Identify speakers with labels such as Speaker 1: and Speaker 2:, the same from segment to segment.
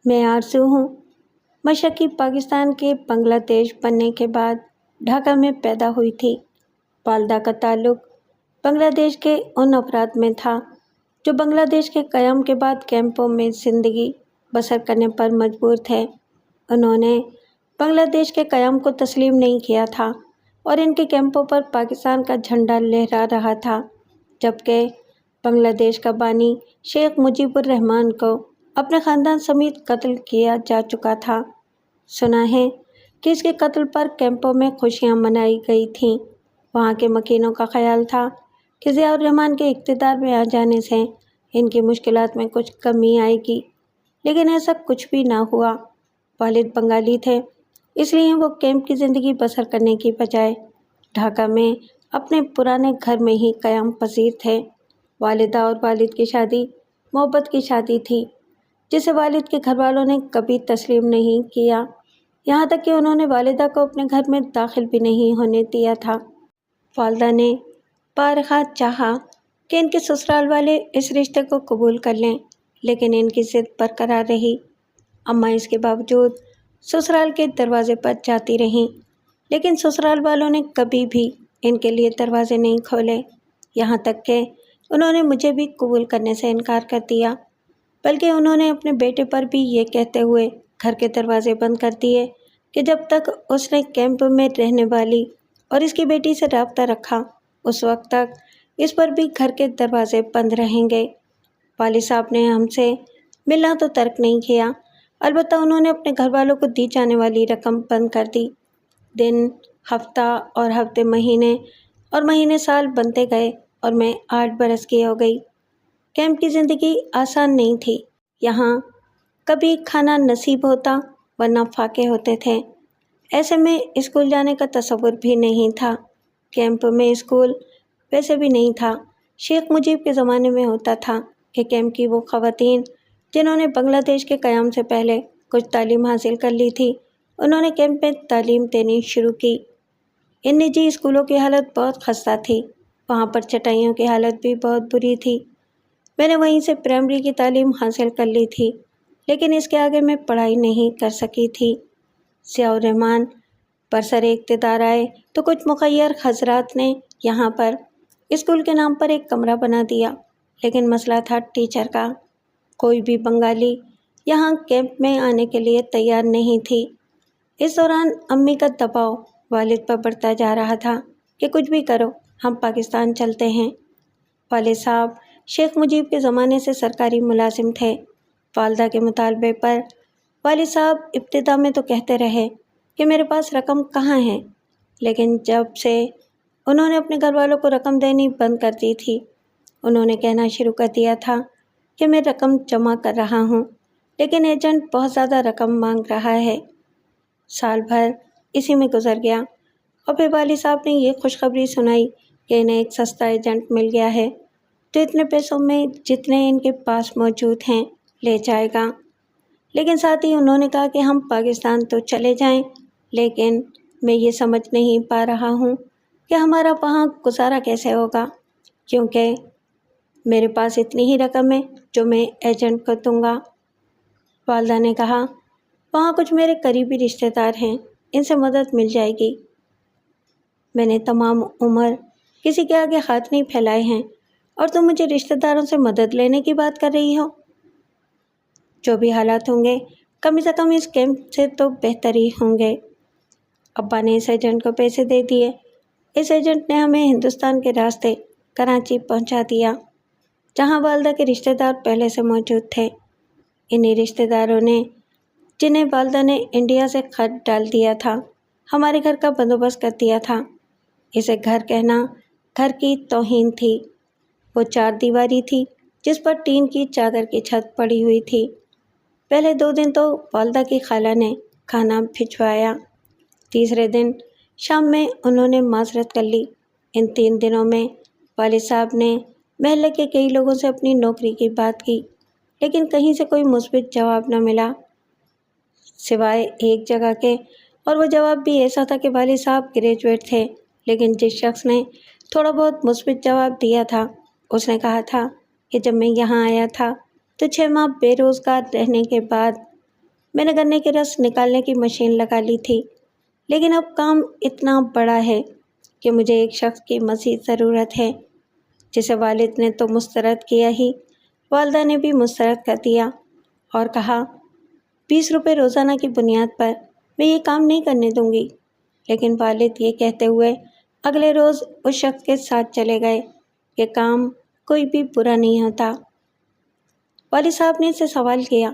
Speaker 1: میں آرزو ہوں۔ مشرقی پاکستان کے بنگلہ دیش بننے کے بعد ڈھاکہ میں پیدا ہوئی تھی۔ والدہ کا تعلق بنگلہ دیش کے ان افراد میں تھا جو بنگلہ دیش کے قیام کے بعد کیمپوں میں زندگی بسر کرنے پر مجبور تھے۔ انہوں نے بنگلہ دیش کے قیام کو تسلیم نہیں کیا تھا اور ان کے کیمپوں پر پاکستان کا جھنڈا لہرا رہا تھا، جبکہ بنگلہ دیش کا بانی شیخ مجیب الرحمان کو اپنے خاندان سمیت قتل کیا جا چکا تھا۔ سنا ہے کہ اس کے قتل پر کیمپوں میں خوشیاں منائی گئی تھیں۔ وہاں کے مکینوں کا خیال تھا کہ ضیاء الرحمان کے اقتدار میں آ جانے سے ان کی مشکلات میں کچھ کمی آئے گی، لیکن ایسا کچھ بھی نہ ہوا۔ والد بنگالی تھے، اس لیے وہ کیمپ کی زندگی بسر کرنے کی بجائے ڈھاکہ میں اپنے پرانے گھر میں ہی قیام پذیر تھے۔ والدہ اور والد کی شادی محبت کی شادی تھی، جسے والد کے گھر والوں نے کبھی تسلیم نہیں کیا، یہاں تک کہ انہوں نے والدہ کو اپنے گھر میں داخل بھی نہیں ہونے دیا تھا۔ والدہ نے بارہا چاہا کہ ان کے سسرال والے اس رشتے کو قبول کر لیں، لیکن ان کی ضد برقرار رہی۔ اماں اس کے باوجود سسرال کے دروازے پر جاتی رہیں، لیکن سسرال والوں نے کبھی بھی ان کے لیے دروازے نہیں کھولے، یہاں تک کہ انہوں نے مجھے بھی قبول کرنے سے انکار کر دیا، بلکہ انہوں نے اپنے بیٹے پر بھی یہ کہتے ہوئے گھر کے دروازے بند کر دیے کہ جب تک اس نے کیمپ میں رہنے والی اور اس کی بیٹی سے رابطہ رکھا، اس وقت تک اس پر بھی گھر کے دروازے بند رہیں گے۔ والد صاحب نے ہم سے ملنا تو ترک نہیں کیا، البتہ انہوں نے اپنے گھر والوں کو دی جانے والی رقم بند کر دی۔ دن، ہفتہ اور ہفتے مہینے اور مہینے سال بنتے گئے اور میں 8 برس کی ہو گئی۔ کیمپ کی زندگی آسان نہیں تھی۔ یہاں کبھی کھانا نصیب ہوتا ورنہ فاقے ہوتے تھے۔ ایسے میں اسکول جانے کا تصور بھی نہیں تھا۔ کیمپ میں اسکول ویسے بھی نہیں تھا۔ شیخ مجیب کے زمانے میں ہوتا تھا کہ کیمپ کی وہ خواتین جنہوں نے بنگلہ دیش کے قیام سے پہلے کچھ تعلیم حاصل کر لی تھی، انہوں نے کیمپ میں تعلیم دینی شروع کی۔ ان نجی اسکولوں کی حالت بہت خستہ تھی، وہاں پر چٹائیوں کی حالت بھی بہت بری تھی۔ میں نے وہیں سے پرائمری کی تعلیم حاصل کر لی تھی، لیکن اس کے آگے میں پڑھائی نہیں کر سکی تھی۔ ضیاء الرحمان برسر اقتدار آئے تو کچھ مخیر حضرات نے یہاں پر اسکول کے نام پر ایک کمرہ بنا دیا، لیکن مسئلہ تھا ٹیچر کا۔ کوئی بھی بنگالی یہاں کیمپ میں آنے کے لیے تیار نہیں تھی۔ اس دوران امی کا دباؤ والد پر بڑھتا جا رہا تھا کہ کچھ بھی کرو، ہم پاکستان چلتے ہیں۔ والد صاحب شیخ مجیب کے زمانے سے سرکاری ملازم تھے۔ والدہ کے مطالبے پر والد صاحب ابتدا میں تو کہتے رہے کہ میرے پاس رقم کہاں ہے، لیکن جب سے انہوں نے اپنے گھر والوں کو رقم دینی بند کر دی تھی، انہوں نے کہنا شروع کر دیا تھا کہ میں رقم جمع کر رہا ہوں، لیکن ایجنٹ بہت زیادہ رقم مانگ رہا ہے۔ سال بھر اسی میں گزر گیا اور پھر والد صاحب نے یہ خوشخبری سنائی کہ انہیں ایک سستا ایجنٹ مل گیا ہے جو اتنے پیسوں میں جتنے ان کے پاس موجود ہیں لے جائے گا۔ لیکن ساتھ ہی انہوں نے کہا کہ ہم پاکستان تو چلے جائیں، لیکن میں یہ سمجھ نہیں پا رہا ہوں کہ ہمارا وہاں گزارا کیسے ہوگا، کیونکہ میرے پاس اتنی ہی رقم ہے جو میں ایجنٹ کو دوں گا۔ والدہ نے کہا وہاں کچھ میرے قریبی رشتہ دار ہیں، ان سے مدد مل جائے گی۔ میں نے تمام عمر کسی کے آگے ہاتھ نہیں پھیلائے ہیں اور تم مجھے رشتہ داروں سے مدد لینے کی بات کر رہی ہو؟ جو بھی حالات ہوں گے کم سے کم اس کیمپ سے تو بہتر ہی ہوں گے۔ ابا نے اس ایجنٹ کو پیسے دے دیے۔ اس ایجنٹ نے ہمیں ہندوستان کے راستے کراچی پہنچا دیا، جہاں والدہ کے رشتہ دار پہلے سے موجود تھے۔ انہی رشتہ داروں نے، جنہیں والدہ نے انڈیا سے خط ڈال دیا تھا، ہمارے گھر کا بندوبست کر دیا تھا۔ اسے گھر کہنا گھر کی توہین تھی۔ وہ 4 دیواری تھی جس پر ٹین کی چادر کی چھت پڑی ہوئی تھی۔ پہلے 2 دن تو والدہ کی خالہ نے کھانا بھجوایا، تیسرے دن شام میں انہوں نے معذرت کر لی۔ ان 3 دنوں میں والد صاحب نے محلے کے کئی لوگوں سے اپنی نوکری کی بات کی، لیکن کہیں سے کوئی مثبت جواب نہ ملا سوائے ایک جگہ کے، اور وہ جواب بھی ایسا تھا کہ والد صاحب گریجویٹ تھے، لیکن جس شخص نے تھوڑا بہت مثبت جواب دیا تھا اس نے کہا تھا کہ جب میں یہاں آیا تھا تو 6 ماہ بے روزگار رہنے کے بعد میں نے گنے کے رس نکالنے کی مشین لگا لی تھی، لیکن اب کام اتنا بڑا ہے کہ مجھے ایک شخص کی مزید ضرورت ہے، جسے والد نے تو مسترد کیا ہی، والدہ نے بھی مسترد کر دیا اور کہا 20 روپے روزانہ کی بنیاد پر میں یہ کام نہیں کرنے دوں گی۔ لیکن والد یہ کہتے ہوئے اگلے روز اس شخص کے ساتھ چلے گئے کہ کام کوئی بھی برا نہیں ہوتا۔ والد صاحب نے اسے سوال کیا،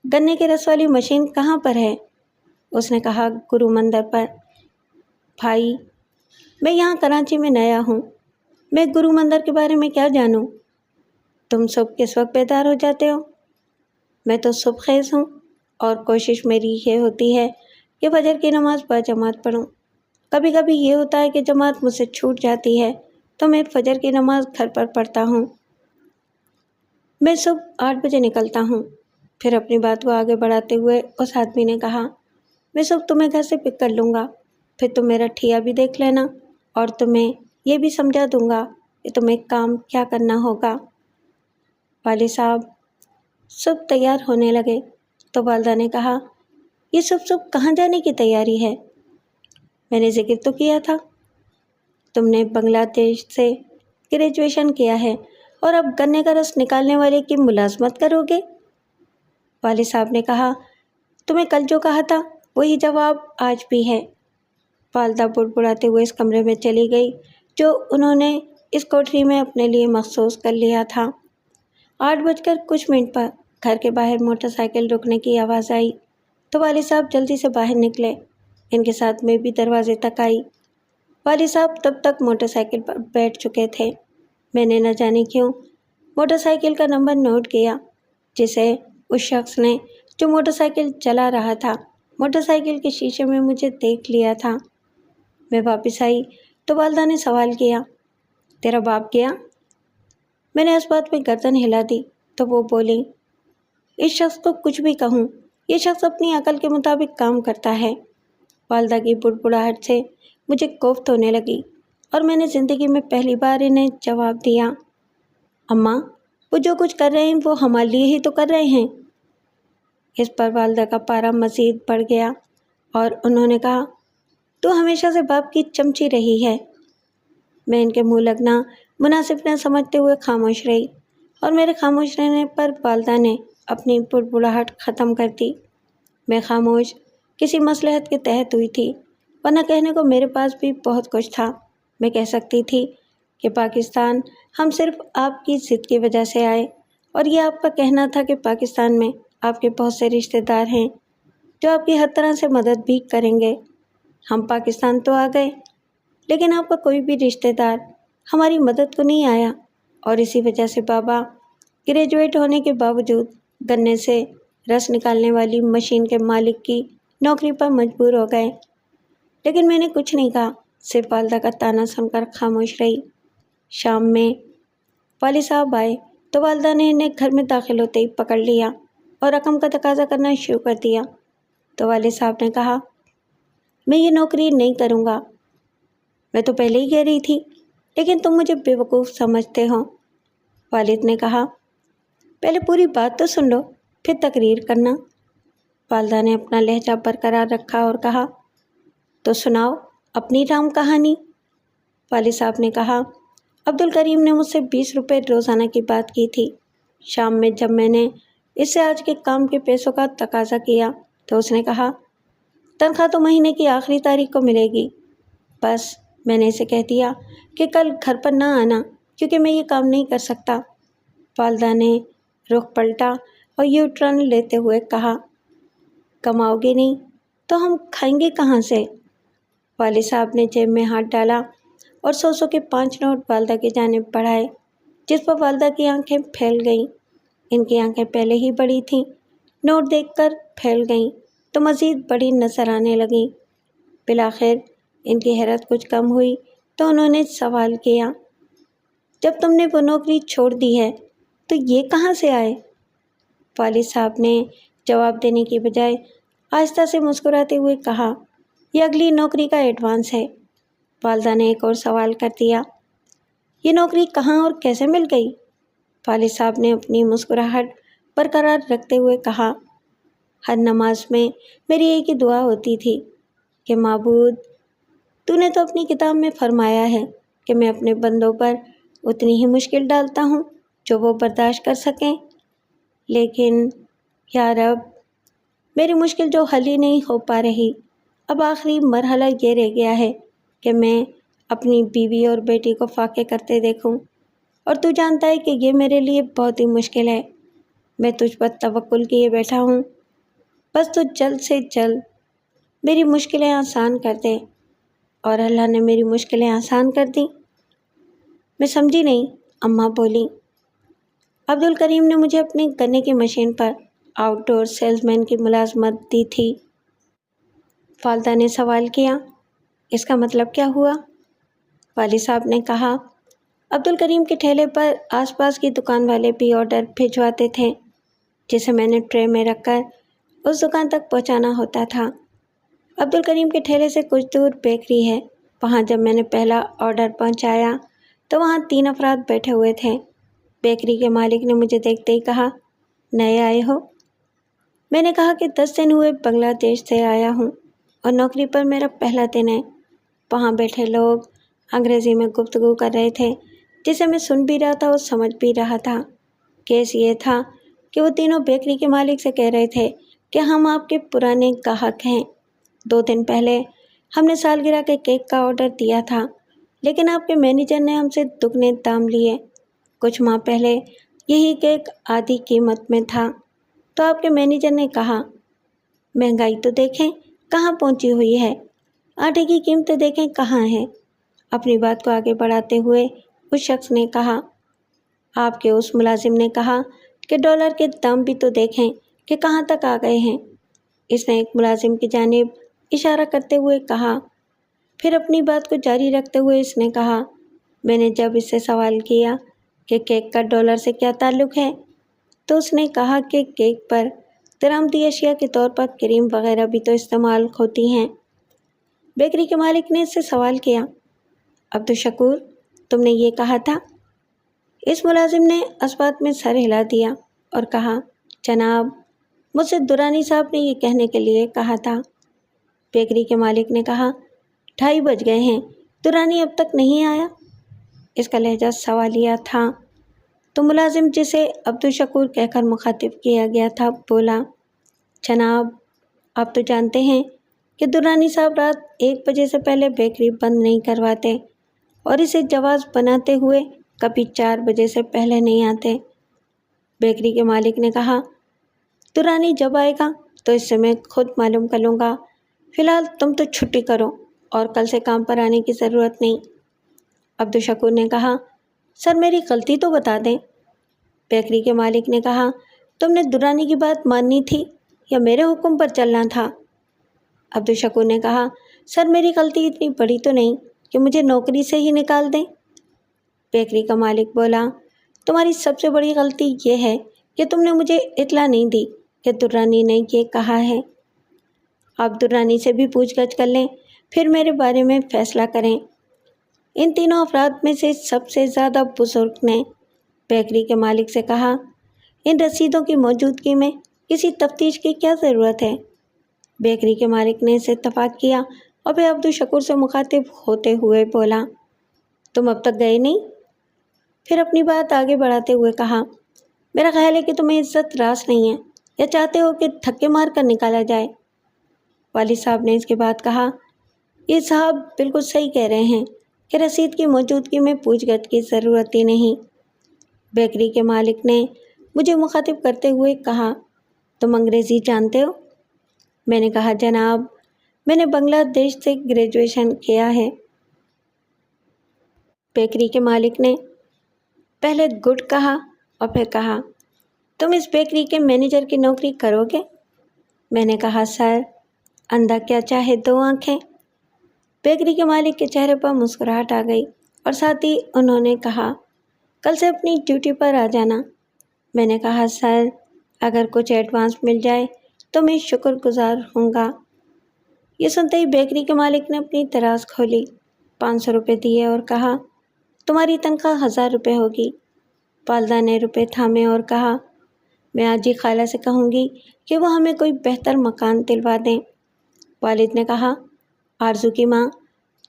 Speaker 1: گنے کے رس والی مشین کہاں پر ہے؟ اس نے کہا، گرو مندر پر۔ بھائی، میں یہاں کراچی میں نیا ہوں، میں گرو مندر کے بارے میں کیا جانوں؟ تم صبح کس وقت بیدار ہو جاتے ہو؟ میں تو صبح خیز ہوں، اور کوشش میری یہ ہوتی ہے کہ فجر کی نماز باجماعت پڑھوں۔ کبھی کبھی یہ ہوتا ہے کہ جماعت مجھ سے چھوٹ جاتی ہے تو میں فجر کی نماز گھر پر پڑھتا ہوں۔ میں صبح 8 بجے نکلتا ہوں۔ پھر اپنی بات کو آگے بڑھاتے ہوئے اس آدمی نے کہا، میں صبح تمہیں گھر سے پک کر لوں گا، پھر تم میرا ٹھیا بھی دیکھ لینا اور تمہیں یہ بھی سمجھا دوں گا کہ تمہیں کام کیا کرنا ہوگا۔ والد صاحب صبح تیار ہونے لگے تو والدہ نے کہا، یہ صبح کہاں جانے کی تیاری ہے؟ میں نے ذکر تو کیا تھا، تم نے بنگلہ دیش سے گریجویشن کیا ہے اور اب گنے کا رس نکالنے والے کی ملازمت کرو گے۔ والد صاحب نے کہا، تمہیں کل جو کہا تھا وہی جواب آج بھی ہے۔ والدہ بڑبڑاتے ہوئے اس کمرے میں چلی گئی جو انہوں نے اس کوٹری میں اپنے لیے مخصوص کر لیا تھا۔ 8:00 پر گھر کے باہر موٹر سائیکل رکنے کی آواز آئی تو والد صاحب جلدی سے باہر نکلے۔ ان کے ساتھ میں بھی دروازے تک آئی۔ والد صاحب تب تک موٹر سائیکل پر بیٹھ چکے تھے۔ میں نے نہ جانے کیوں موٹر سائیکل کا نمبر نوٹ کیا جسے اس شخص نے جو موٹر سائیکل چلا رہا تھا موٹر سائیکل کے شیشے میں مجھے دیکھ لیا تھا۔ میں واپس آئی تو والدہ نے سوال کیا، تیرا باپ گیا؟ میں نے اس بات پہ گردن ہلا دی تو وہ بولی، اس شخص کو کچھ بھی کہوں، یہ شخص اپنی عقل کے مطابق کام کرتا ہے۔ والدہ کی بڑبڑاہٹ سے مجھے کوفت ہونے لگی اور میں نے زندگی میں پہلی بار انہیں جواب دیا، اماں، وہ جو کچھ کر رہے ہیں وہ ہمارے لیے ہی تو کر رہے ہیں۔ اس پر والدہ کا پارا مزید بڑھ گیا اور انہوں نے کہا، تو ہمیشہ سے باپ کی چمچی رہی ہے۔ میں ان کے منہ لگنا مناسب نہ سمجھتے ہوئے خاموش رہی اور میرے خاموش رہنے پر والدہ نے اپنی بڑبڑاہٹ ختم کر دی۔ میں خاموش کسی مصلحت کے تحت ہوئی تھی، ورنہ کہنے کو میرے پاس بھی بہت کچھ تھا۔ میں کہہ سکتی تھی کہ پاکستان ہم صرف آپ کی ضد کی وجہ سے آئے، اور یہ آپ کا کہنا تھا کہ پاکستان میں آپ کے بہت سے رشتہ دار ہیں جو آپ کی ہر طرح سے مدد بھی کریں گے۔ ہم پاکستان تو آ گئے، لیکن آپ کا کوئی بھی رشتہ دار ہماری مدد کو نہیں آیا، اور اسی وجہ سے بابا گریجویٹ ہونے کے باوجود گنے سے رس نکالنے والی مشین کے مالک کی نوکری پر مجبور ہو گئے۔ لیکن میں نے کچھ نہیں کہا، صرف والدہ کا طعنہ سن کر خاموش رہی۔ شام میں والد صاحب آئے تو والدہ نے انہیں گھر میں داخل ہوتے ہی پکڑ لیا اور رقم کا تقاضا کرنا شروع کر دیا۔ تو والد صاحب نے کہا، میں یہ نوکری نہیں کروں گا۔ میں تو پہلے ہی کہہ رہی تھی، لیکن تم مجھے بیوقوف سمجھتے ہو۔ والد نے کہا، پہلے پوری بات تو سن لو، پھر تقریر کرنا۔ والدہ نے اپنا لہجہ برقرار رکھا اور کہا، تو سناؤ اپنی رام کہانی۔ والد صاحب نے کہا، عبدالکریم نے مجھ سے 20 روپے روزانہ کی بات کی تھی۔ شام میں جب میں نے اس سے آج کے کام کے پیسوں کا تقاضا کیا تو اس نے کہا، تنخواہ تو مہینے کی آخری تاریخ کو ملے گی۔ بس میں نے اسے کہہ دیا کہ کل گھر پر نہ آنا کیونکہ میں یہ کام نہیں کر سکتا۔ والدہ نے رخ پلٹا اور یو ٹرن لیتے ہوئے کہا، کماؤ گے نہیں تو ہم کھائیں گے کہاں سے؟ والد صاحب نے جیب میں ہاتھ ڈالا اور 100 کے 5 نوٹ والدہ کی جانب بڑھائے، جس پر والدہ کی آنکھیں پھیل گئیں۔ ان کی آنکھیں پہلے ہی بڑی تھیں، نوٹ دیکھ کر پھیل گئیں تو مزید بڑی نظر آنے لگیں۔ بالآخر ان کی حیرت کچھ کم ہوئی تو انہوں نے سوال کیا، جب تم نے وہ نوکری چھوڑ دی ہے تو یہ کہاں سے آئے؟ والد صاحب نے جواب دینے کی بجائے آہستہ سے مسکراتے ہوئے کہا، یہ اگلی نوکری کا ایڈوانس ہے۔ والدہ نے ایک اور سوال کر دیا، یہ نوکری کہاں اور کیسے مل گئی؟ والد صاحب نے اپنی مسکراہٹ برقرار رکھتے ہوئے کہا، ہر نماز میں میری ایک ہی دعا ہوتی تھی کہ معبود، تو نے تو اپنی کتاب میں فرمایا ہے کہ میں اپنے بندوں پر اتنی ہی مشکل ڈالتا ہوں جو وہ برداشت کر سکیں، لیکن یا رب، میری مشکل جو حل ہی نہیں ہو پا رہی، اب آخری مرحلہ یہ رہ گیا ہے کہ میں اپنی بیوی اور بیٹی کو فاقے کرتے دیکھوں، اور تو جانتا ہے کہ یہ میرے لیے بہت ہی مشکل ہے۔ میں تجھ پر توکل کیے بیٹھا ہوں، بس تو جلد سے جلد میری مشکلیں آسان کر دے۔ اور اللہ نے میری مشکلیں آسان کر دیں؟ میں سمجھی نہیں، اماں بولی۔ عبدالکریم نے مجھے اپنی گنے کی مشین پر آؤٹ ڈور سیلز مین کی ملازمت دی تھی۔ والدہ نے سوال کیا، اس کا مطلب کیا ہوا؟ والد صاحب نے کہا، عبدالکریم کے ٹھیلے پر آس پاس کی دکان والے بھی آرڈر بھجواتے تھے، جسے میں نے ٹرے میں رکھ کر اس دکان تک پہنچانا ہوتا تھا۔ عبدالکریم کے ٹھیلے سے کچھ دور بیکری ہے، وہاں جب میں نے پہلا آرڈر پہنچایا تو وہاں 3 افراد بیٹھے ہوئے تھے۔ بیکری کے مالک نے مجھے دیکھتے ہی کہا، نئے آئے ہو؟ میں نے کہا کہ 10 دن ہوئے بنگلہ دیش سے آیا ہوں اور نوکری پر میرا پہلا دن ہے۔ وہاں بیٹھے لوگ انگریزی میں گفتگو کر رہے تھے، جسے میں سن بھی رہا تھا اور سمجھ بھی رہا تھا۔ کیس یہ تھا کہ وہ تینوں بیکری کے مالک سے کہہ رہے تھے کہ ہم آپ کے پرانے گاہک ہیں۔ 2 دن پہلے ہم نے سالگرہ کے کیک کا آرڈر دیا تھا، لیکن آپ کے مینیجر نے ہم سے دگنے دام لیے۔ کچھ ماہ پہلے یہی کیک آدھی قیمت میں تھا، تو آپ کے مینیجر نے کہا، مہنگائی تو دیکھیں کہاں پہنچی ہوئی ہے، آٹے کی قیمتیں دیکھیں کہاں ہیں۔ اپنی بات کو آگے بڑھاتے ہوئے اس شخص نے کہا، آپ کے اس ملازم نے کہا کہ ڈالر کے دام بھی تو دیکھیں کہ کہاں تک آ گئے ہیں۔ اس نے ایک ملازم کی جانب اشارہ کرتے ہوئے کہا۔ پھر اپنی بات کو جاری رکھتے ہوئے اس نے کہا، میں نے جب اس سے سوال کیا کہ کیک کا ڈالر سے کیا تعلق ہے، تو اس نے کہا کہ کیک پر درآمدی اشیاء کے طور پر کریم وغیرہ بھی تو استعمال ہوتی ہیں۔ بیکری کے مالک نے اس سے سوال کیا، عبدالشکور، تم نے یہ کہا تھا؟ اس ملازم نے اس بات میں سر ہلا دیا اور کہا، جناب، مجھ سے درانی صاحب نے یہ کہنے کے لیے کہا تھا۔ بیکری کے مالک نے کہا، 2:30 بج گئے ہیں، درانی اب تک نہیں آیا؟ اس کا لہجہ سوالیہ تھا۔ تو ملازم جسے عبدالشکور کہہ کر مخاطب کیا گیا تھا بولا، جناب، آپ تو جانتے ہیں کہ درانی صاحب رات 1 بجے سے پہلے بیکری بند نہیں کرواتے، اور اسے جواز بناتے ہوئے کبھی 4 بجے سے پہلے نہیں آتے۔ بیکری کے مالک نے کہا، درانی جب آئے گا تو اس سے میں خود معلوم کر لوں گا، فی الحال تم تو چھٹی کرو اور کل سے کام پر آنے کی ضرورت نہیں۔ عبدالشکور نے کہا، سر میری غلطی تو بتا دیں۔ بیکری کے مالک نے کہا، تم نے درانی کی بات ماننی تھی یا میرے حکم پر چلنا تھا؟ عبدالشکور نے کہا، سر میری غلطی اتنی بڑی تو نہیں کہ مجھے نوکری سے ہی نکال دیں۔ بیکری کا مالک بولا، تمہاری سب سے بڑی غلطی یہ ہے کہ تم نے مجھے اطلاع نہیں دی کہ درانی نے یہ کہا ہے۔ آپ درانی سے بھی پوچھ گچھ کر لیں، پھر میرے بارے میں فیصلہ کریں۔ ان تینوں افراد میں سے سب سے زیادہ بزرگ نے بیکری کے مالک سے کہا، ان رسیدوں کی موجودگی میں کسی تفتیش کی کیا ضرورت ہے؟ بیکری کے مالک نے اسے اتفاق کیا اور پھر عبدالشکور سے مخاطب ہوتے ہوئے بولا، تم اب تک گئے نہیں؟ پھر اپنی بات آگے بڑھاتے ہوئے کہا، میرا خیال ہے کہ تمہیں عزت راس نہیں ہے، یا چاہتے ہو کہ دھکے مار کر نکالا جائے؟ والد صاحب نے اس کے بعد کہا، یہ صاحب بالکل صحیح کہہ رہے ہیں کہ رسید کی موجودگی میں پوچھ گچھ کی ضرورت ہی نہیں۔ بیکری کے مالک نے مجھے مخاطب کرتے ہوئے کہا، تم انگریزی جانتے ہو؟ میں نے کہا، جناب، میں نے بنگلہ دیش سے گریجویشن کیا ہے۔ بیکری کے مالک نے پہلے گڈ کہا اور پھر کہا، تم اس بیکری کے مینیجر کی نوکری کرو گے؟ میں نے کہا، سر، اندھا کیا چاہے 2 آنکھیں۔ بیکری کے مالک کے چہرے پر مسکراہٹ آ گئی اور ساتھ ہی انہوں نے کہا، کل سے اپنی ڈیوٹی پر آ جانا۔ میں نے کہا، سر، اگر کچھ ایڈوانس مل جائے تو میں شکر گزار ہوں گا۔ یہ سنتے ہی بیکری کے مالک نے اپنی دراز کھولی، 500 روپے دیے اور کہا، تمہاری تنخواہ 1000 روپے ہوگی۔ والدہ نے روپے تھامے اور کہا، میں آج ہی خالہ سے کہوں گی کہ وہ ہمیں کوئی بہتر مکان دلوا دیں۔ والد نے کہا، آرزو کی ماں،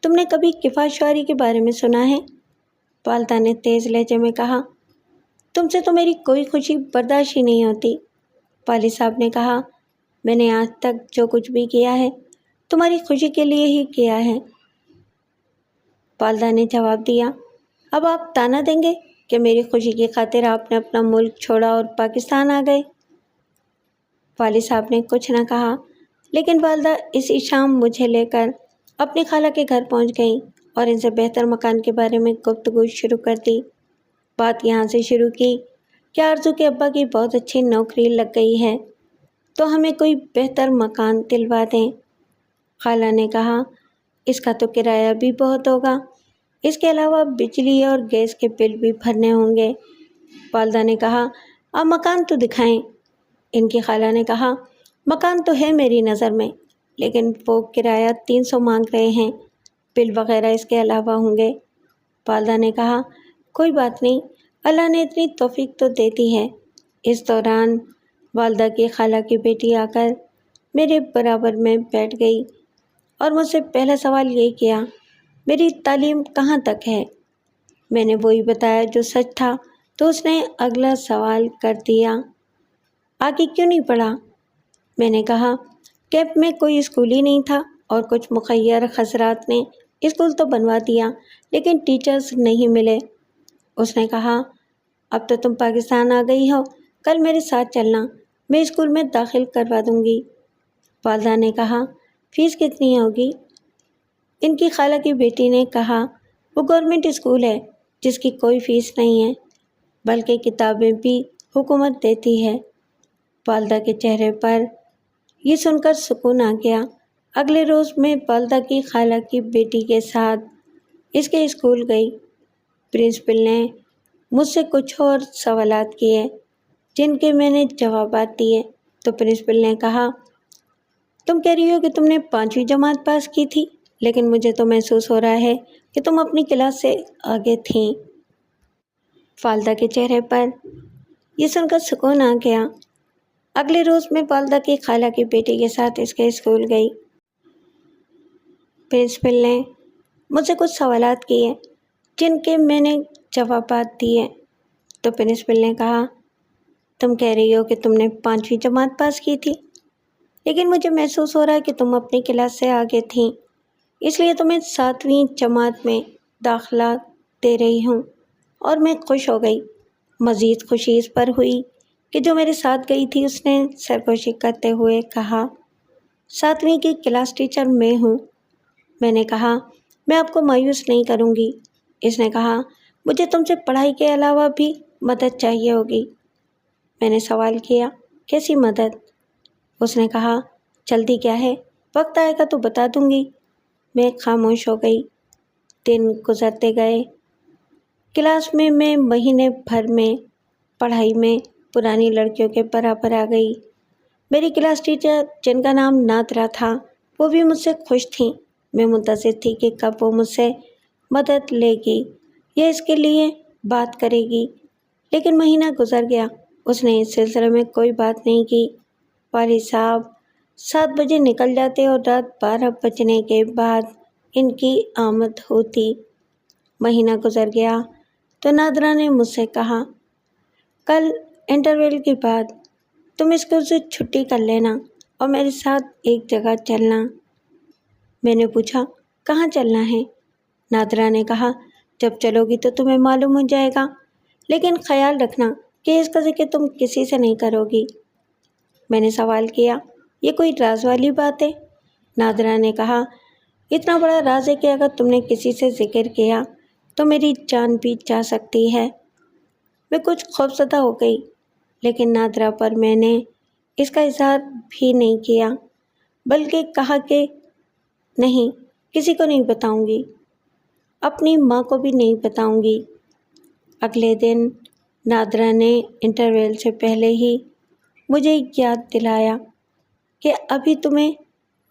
Speaker 1: تم نے کبھی کفایت شعاری کے بارے میں سنا ہے؟ والدہ نے تیز لہجے میں کہا، تم سے تو میری کوئی خوشی برداشت ہی نہیں ہوتی۔ والد صاحب نے کہا، میں نے آج تک جو کچھ بھی کیا ہے تمہاری خوشی کے لیے ہی کیا ہے۔ والدہ نے جواب دیا، اب آپ طعنہ دیں گے کہ میری خوشی کی خاطر آپ نے اپنا ملک چھوڑا اور پاکستان آ گئے؟ والد صاحب نے کچھ نہ کہا، لیکن والدہ اسی شام مجھے لے کر اپنی خالہ کے گھر پہنچ گئیں اور ان سے بہتر مکان کے بارے میں گفتگو شروع کر دی۔ بات یہاں سے شروع کی کہ آرزو کے ابا کی بہت اچھی نوکری لگ گئی ہے، تو ہمیں کوئی بہتر مکان دلوا دیں۔ خالہ نے کہا، اس کا تو کرایہ بھی بہت ہوگا، اس کے علاوہ بجلی اور گیس کے بل بھی بھرنے ہوں گے۔ والدہ نے کہا، آپ مکان تو دکھائیں۔ ان کی خالہ نے کہا، مکان تو ہے میری نظر میں، لیکن وہ کرایہ 300 مانگ رہے ہیں، بل وغیرہ اس کے علاوہ ہوں گے۔ والدہ نے کہا، کوئی بات نہیں، اللہ نے اتنی توفیق تو دیتی ہے۔ اس دوران والدہ کی خالہ کی بیٹی آ کر میرے برابر میں بیٹھ گئی اور مجھ سے پہلا سوال یہ کیا، میری تعلیم کہاں تک ہے؟ میں نے وہی بتایا جو سچ تھا، تو اس نے اگلا سوال کر دیا، آگے کیوں نہیں پڑھا؟ میں نے کہا، کیمپ میں کوئی اسکول ہی نہیں تھا اور کچھ مخیر حضرات نے اسکول تو بنوا دیا، لیکن ٹیچرز نہیں ملے۔ اس نے کہا، اب تو تم پاکستان آ گئی ہو، کل میرے ساتھ چلنا، میں اسکول میں داخل کروا دوں گی۔ والدہ نے کہا، فیس کتنی ہوگی؟ ان کی خالہ کی بیٹی نے کہا، وہ گورنمنٹ اسکول ہے جس کی کوئی فیس نہیں ہے، بلکہ کتابیں بھی حکومت دیتی ہے۔ والدہ کے چہرے پر یہ سن کر سکون آ گیا۔ اگلے روز میں والدہ کی خالہ کی بیٹی کے ساتھ اس کے اسکول گئی۔ پرنسپل نے مجھ سے کچھ اور سوالات کیے جن کے میں نے جوابات دیے، تو پرنسپل نے کہا، تم کہہ رہی ہو کہ تم نے 5ویں جماعت پاس کی تھی، لیکن مجھے تو محسوس ہو رہا ہے کہ تم اپنی کلاس سے آگے تھیں۔ والدہ کے چہرے پر یہ سن کر سکون آ گیا۔ اگلے روز میں والدہ کی خالہ کی بیٹی کے ساتھ اس کے اسکول گئی۔ پرنسپل نے مجھ سے کچھ سوالات کیے جن کے میں نے جوابات دیے، تو پرنسپل نے کہا، تم کہہ رہی ہو کہ تم نے 5ویں جماعت پاس کی تھی، لیکن مجھے محسوس ہو رہا ہے کہ تم اپنی کلاس سے آگے تھیں، اس لیے تمہیں 7ویں جماعت میں داخلہ دے رہی ہوں، اور میں خوش ہو گئی۔ مزید خوشی اس پر ہوئی کہ جو میرے ساتھ گئی تھی اس نے سرگوشی کرتے ہوئے کہا، 7ویں کی کلاس ٹیچر میں ہوں۔ میں نے کہا، میں آپ کو مایوس نہیں کروں گی۔ اس نے کہا، مجھے تم سے پڑھائی کے علاوہ بھی مدد چاہیے ہوگی۔ میں نے سوال کیا، کیسی مدد؟ اس نے کہا، جلدی کیا ہے، وقت آئے گا تو بتا دوں گی۔ میں خاموش ہو گئی۔ دن گزرتے گئے۔ کلاس میں مہینے بھر میں پڑھائی میں پرانی لڑکیوں کے برابر آ گئی۔ میری کلاس ٹیچر جن کا نام نادرا تھا، وہ بھی مجھ سے خوش تھیں۔ میں منتظر تھی کہ کب وہ مجھ سے مدد لے گی یا اس کے لیے بات کرے گی، لیکن مہینہ گزر گیا، اس نے اس سلسلے میں کوئی بات نہیں کی۔ والد صاحب 7 بجے نکل جاتے اور رات 12 بجنے کے بعد ان کی آمد ہوتی۔ مہینہ گزر گیا تو نادرا نے مجھ سے کہا، کل انٹرویل کے بعد تم اسکول سے چھٹی کر لینا اور میرے ساتھ ایک جگہ چلنا۔ میں نے پوچھا، کہاں چلنا ہے؟ نادرا نے کہا، جب چلو گی تو تمہیں معلوم ہو جائے گا، لیکن خیال رکھنا کہ اس کا ذکر تم کسی سے نہیں کرو گی۔ میں نے سوال کیا، یہ کوئی راز والی بات ہے؟ نادرا نے کہا، اتنا بڑا راز ہے کہ اگر تم نے کسی سے ذکر کیا تو میری جان بھی جا سکتی ہے۔ میں کچھ خوفزدہ ہو گئی، لیکن نادرا پر میں نے اس کا اظہار بھی نہیں کیا، بلکہ کہا کہ نہیں، کسی کو نہیں بتاؤں گی، اپنی ماں کو بھی نہیں بتاؤں گی۔ اگلے دن نادرا نے انٹرویل سے پہلے ہی مجھے یاد دلایا کہ ابھی تمہیں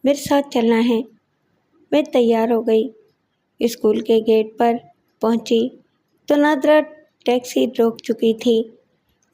Speaker 1: میرے ساتھ چلنا ہے۔ میں تیار ہو گئی۔ اسکول کے گیٹ پر پہنچی تو نادرا ٹیکسی روک چکی تھی۔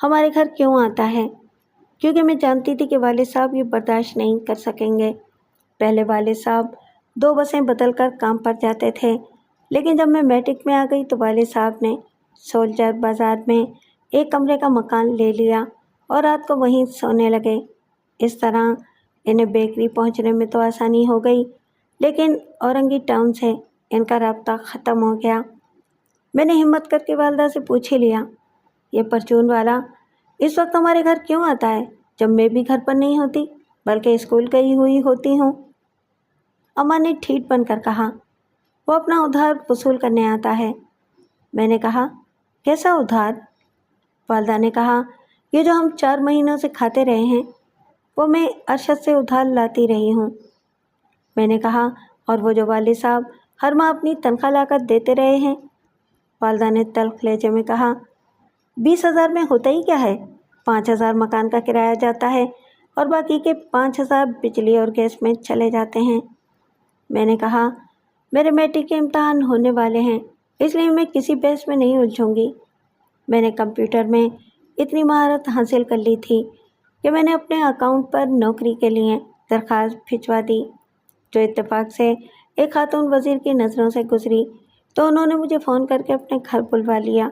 Speaker 1: ہمارے گھر کیوں آتا ہے، کیونکہ میں جانتی تھی کہ والد صاحب یہ برداشت نہیں کر سکیں گے۔ پہلے والد صاحب 2 بسیں بدل کر کام پر جاتے تھے، لیکن جب میں میٹرک میں آ گئی تو والد صاحب نے سولجر بازار میں ایک کمرے کا مکان لے لیا اور رات کو وہیں سونے لگے۔ اس طرح انہیں بیکری پہنچنے میں تو آسانی ہو گئی، لیکن اورنگی ٹاؤن سے ان کا رابطہ ختم ہو گیا۔ میں نے ہمت کر کے والدہ سے پوچھ ہی لیا، یہ پرچون والا اس وقت ہمارے گھر کیوں آتا ہے جب میں بھی گھر پر نہیں ہوتی بلکہ اسکول گئی ہوئی ہوتی ہوں؟ اماں نے ٹھیٹ بن کر کہا، وہ اپنا ادھار وصول کرنے آتا ہے۔ میں نے کہا، کیسا ادھار؟ والدہ نے کہا، یہ جو ہم 4 مہینوں سے کھاتے رہے ہیں وہ میں ارشد سے ادھار لاتی رہی ہوں۔ میں نے کہا، اور وہ جو والد صاحب ہر ماہ اپنی تنخواہ لا کر دیتے رہے ہیں؟ والدہ نے تلخ لہجے میں کہا، 20,000 میں ہوتا ہی کیا ہے؟ 5,000 مکان کا کرایہ جاتا ہے اور باقی کے 5,000 بجلی اور گیس میں چلے جاتے ہیں۔ میں نے کہا، میرے میٹرک کے امتحان ہونے والے ہیں، اس لیے میں کسی بحث میں نہیں الجھوں گی۔ میں نے کمپیوٹر میں اتنی مہارت حاصل کر لی تھی کہ میں نے اپنے اکاؤنٹ پر نوکری کے لیے درخواست بھجوا دی، جو اتفاق سے ایک خاتون وزیر کی نظروں سے گزری تو انہوں نے مجھے فون کر کے اپنے گھر بلوا لیا۔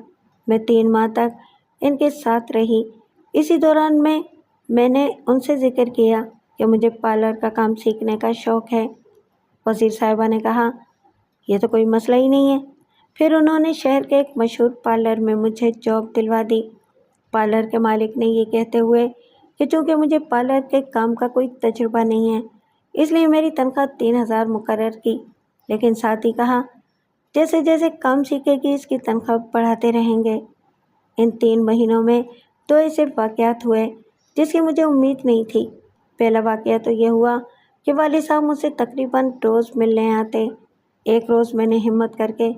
Speaker 1: میں 3 ماہ تک ان کے ساتھ رہی۔ اسی دوران میں نے ان سے ذکر کیا کہ مجھے پارلر کا کام سیکھنے کا شوق ہے۔ وزیر صاحبہ نے کہا، یہ تو کوئی مسئلہ ہی نہیں ہے۔ پھر انہوں نے شہر کے ایک مشہور پارلر میں مجھے جاب دلوا دی۔ پارلر کے مالک نے یہ کہتے ہوئے کہ چونکہ مجھے پارلر کے کام کا کوئی تجربہ نہیں ہے اس لیے میری تنخواہ 3,000 مقرر کی، لیکن ساتھ ہی کہا، جیسے جیسے کام سیکھے گی اس کی تنخواہ بڑھاتے رہیں گے۔ ان 3 مہینوں میں 2 ایسے واقعات ہوئے جس کی مجھے امید نہیں تھی۔ پہلا واقعہ تو یہ ہوا کہ والد صاحب مجھ سے تقریباً روز ملنے آتے۔ ایک روز میں نے ہمت کر کے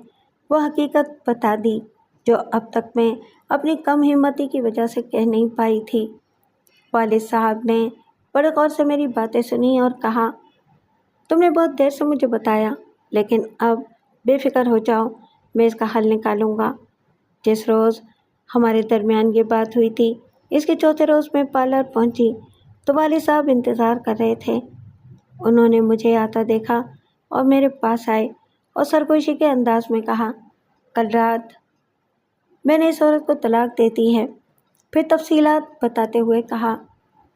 Speaker 1: وہ حقیقت بتا دی جو اب تک میں اپنی کم ہمتی کی وجہ سے کہہ نہیں پائی تھی۔ والد صاحب نے بڑے غور سے میری باتیں سنی اور کہا، تم نے بہت دیر سے مجھے بتایا، لیکن اب بے فکر ہو جاؤ، میں اس کا حل نکالوں گا۔ جس روز ہمارے درمیان یہ بات ہوئی تھی اس کے چوتھے روز میں پارلر پہنچی تو والد صاحب انتظار کر رہے تھے۔ انہوں نے مجھے آتا دیکھا اور میرے پاس آئے اور سرگوشی کے انداز میں کہا، کل رات میں نے اس عورت کو طلاق دے دی ہے۔ پھر تفصیلات بتاتے ہوئے کہا،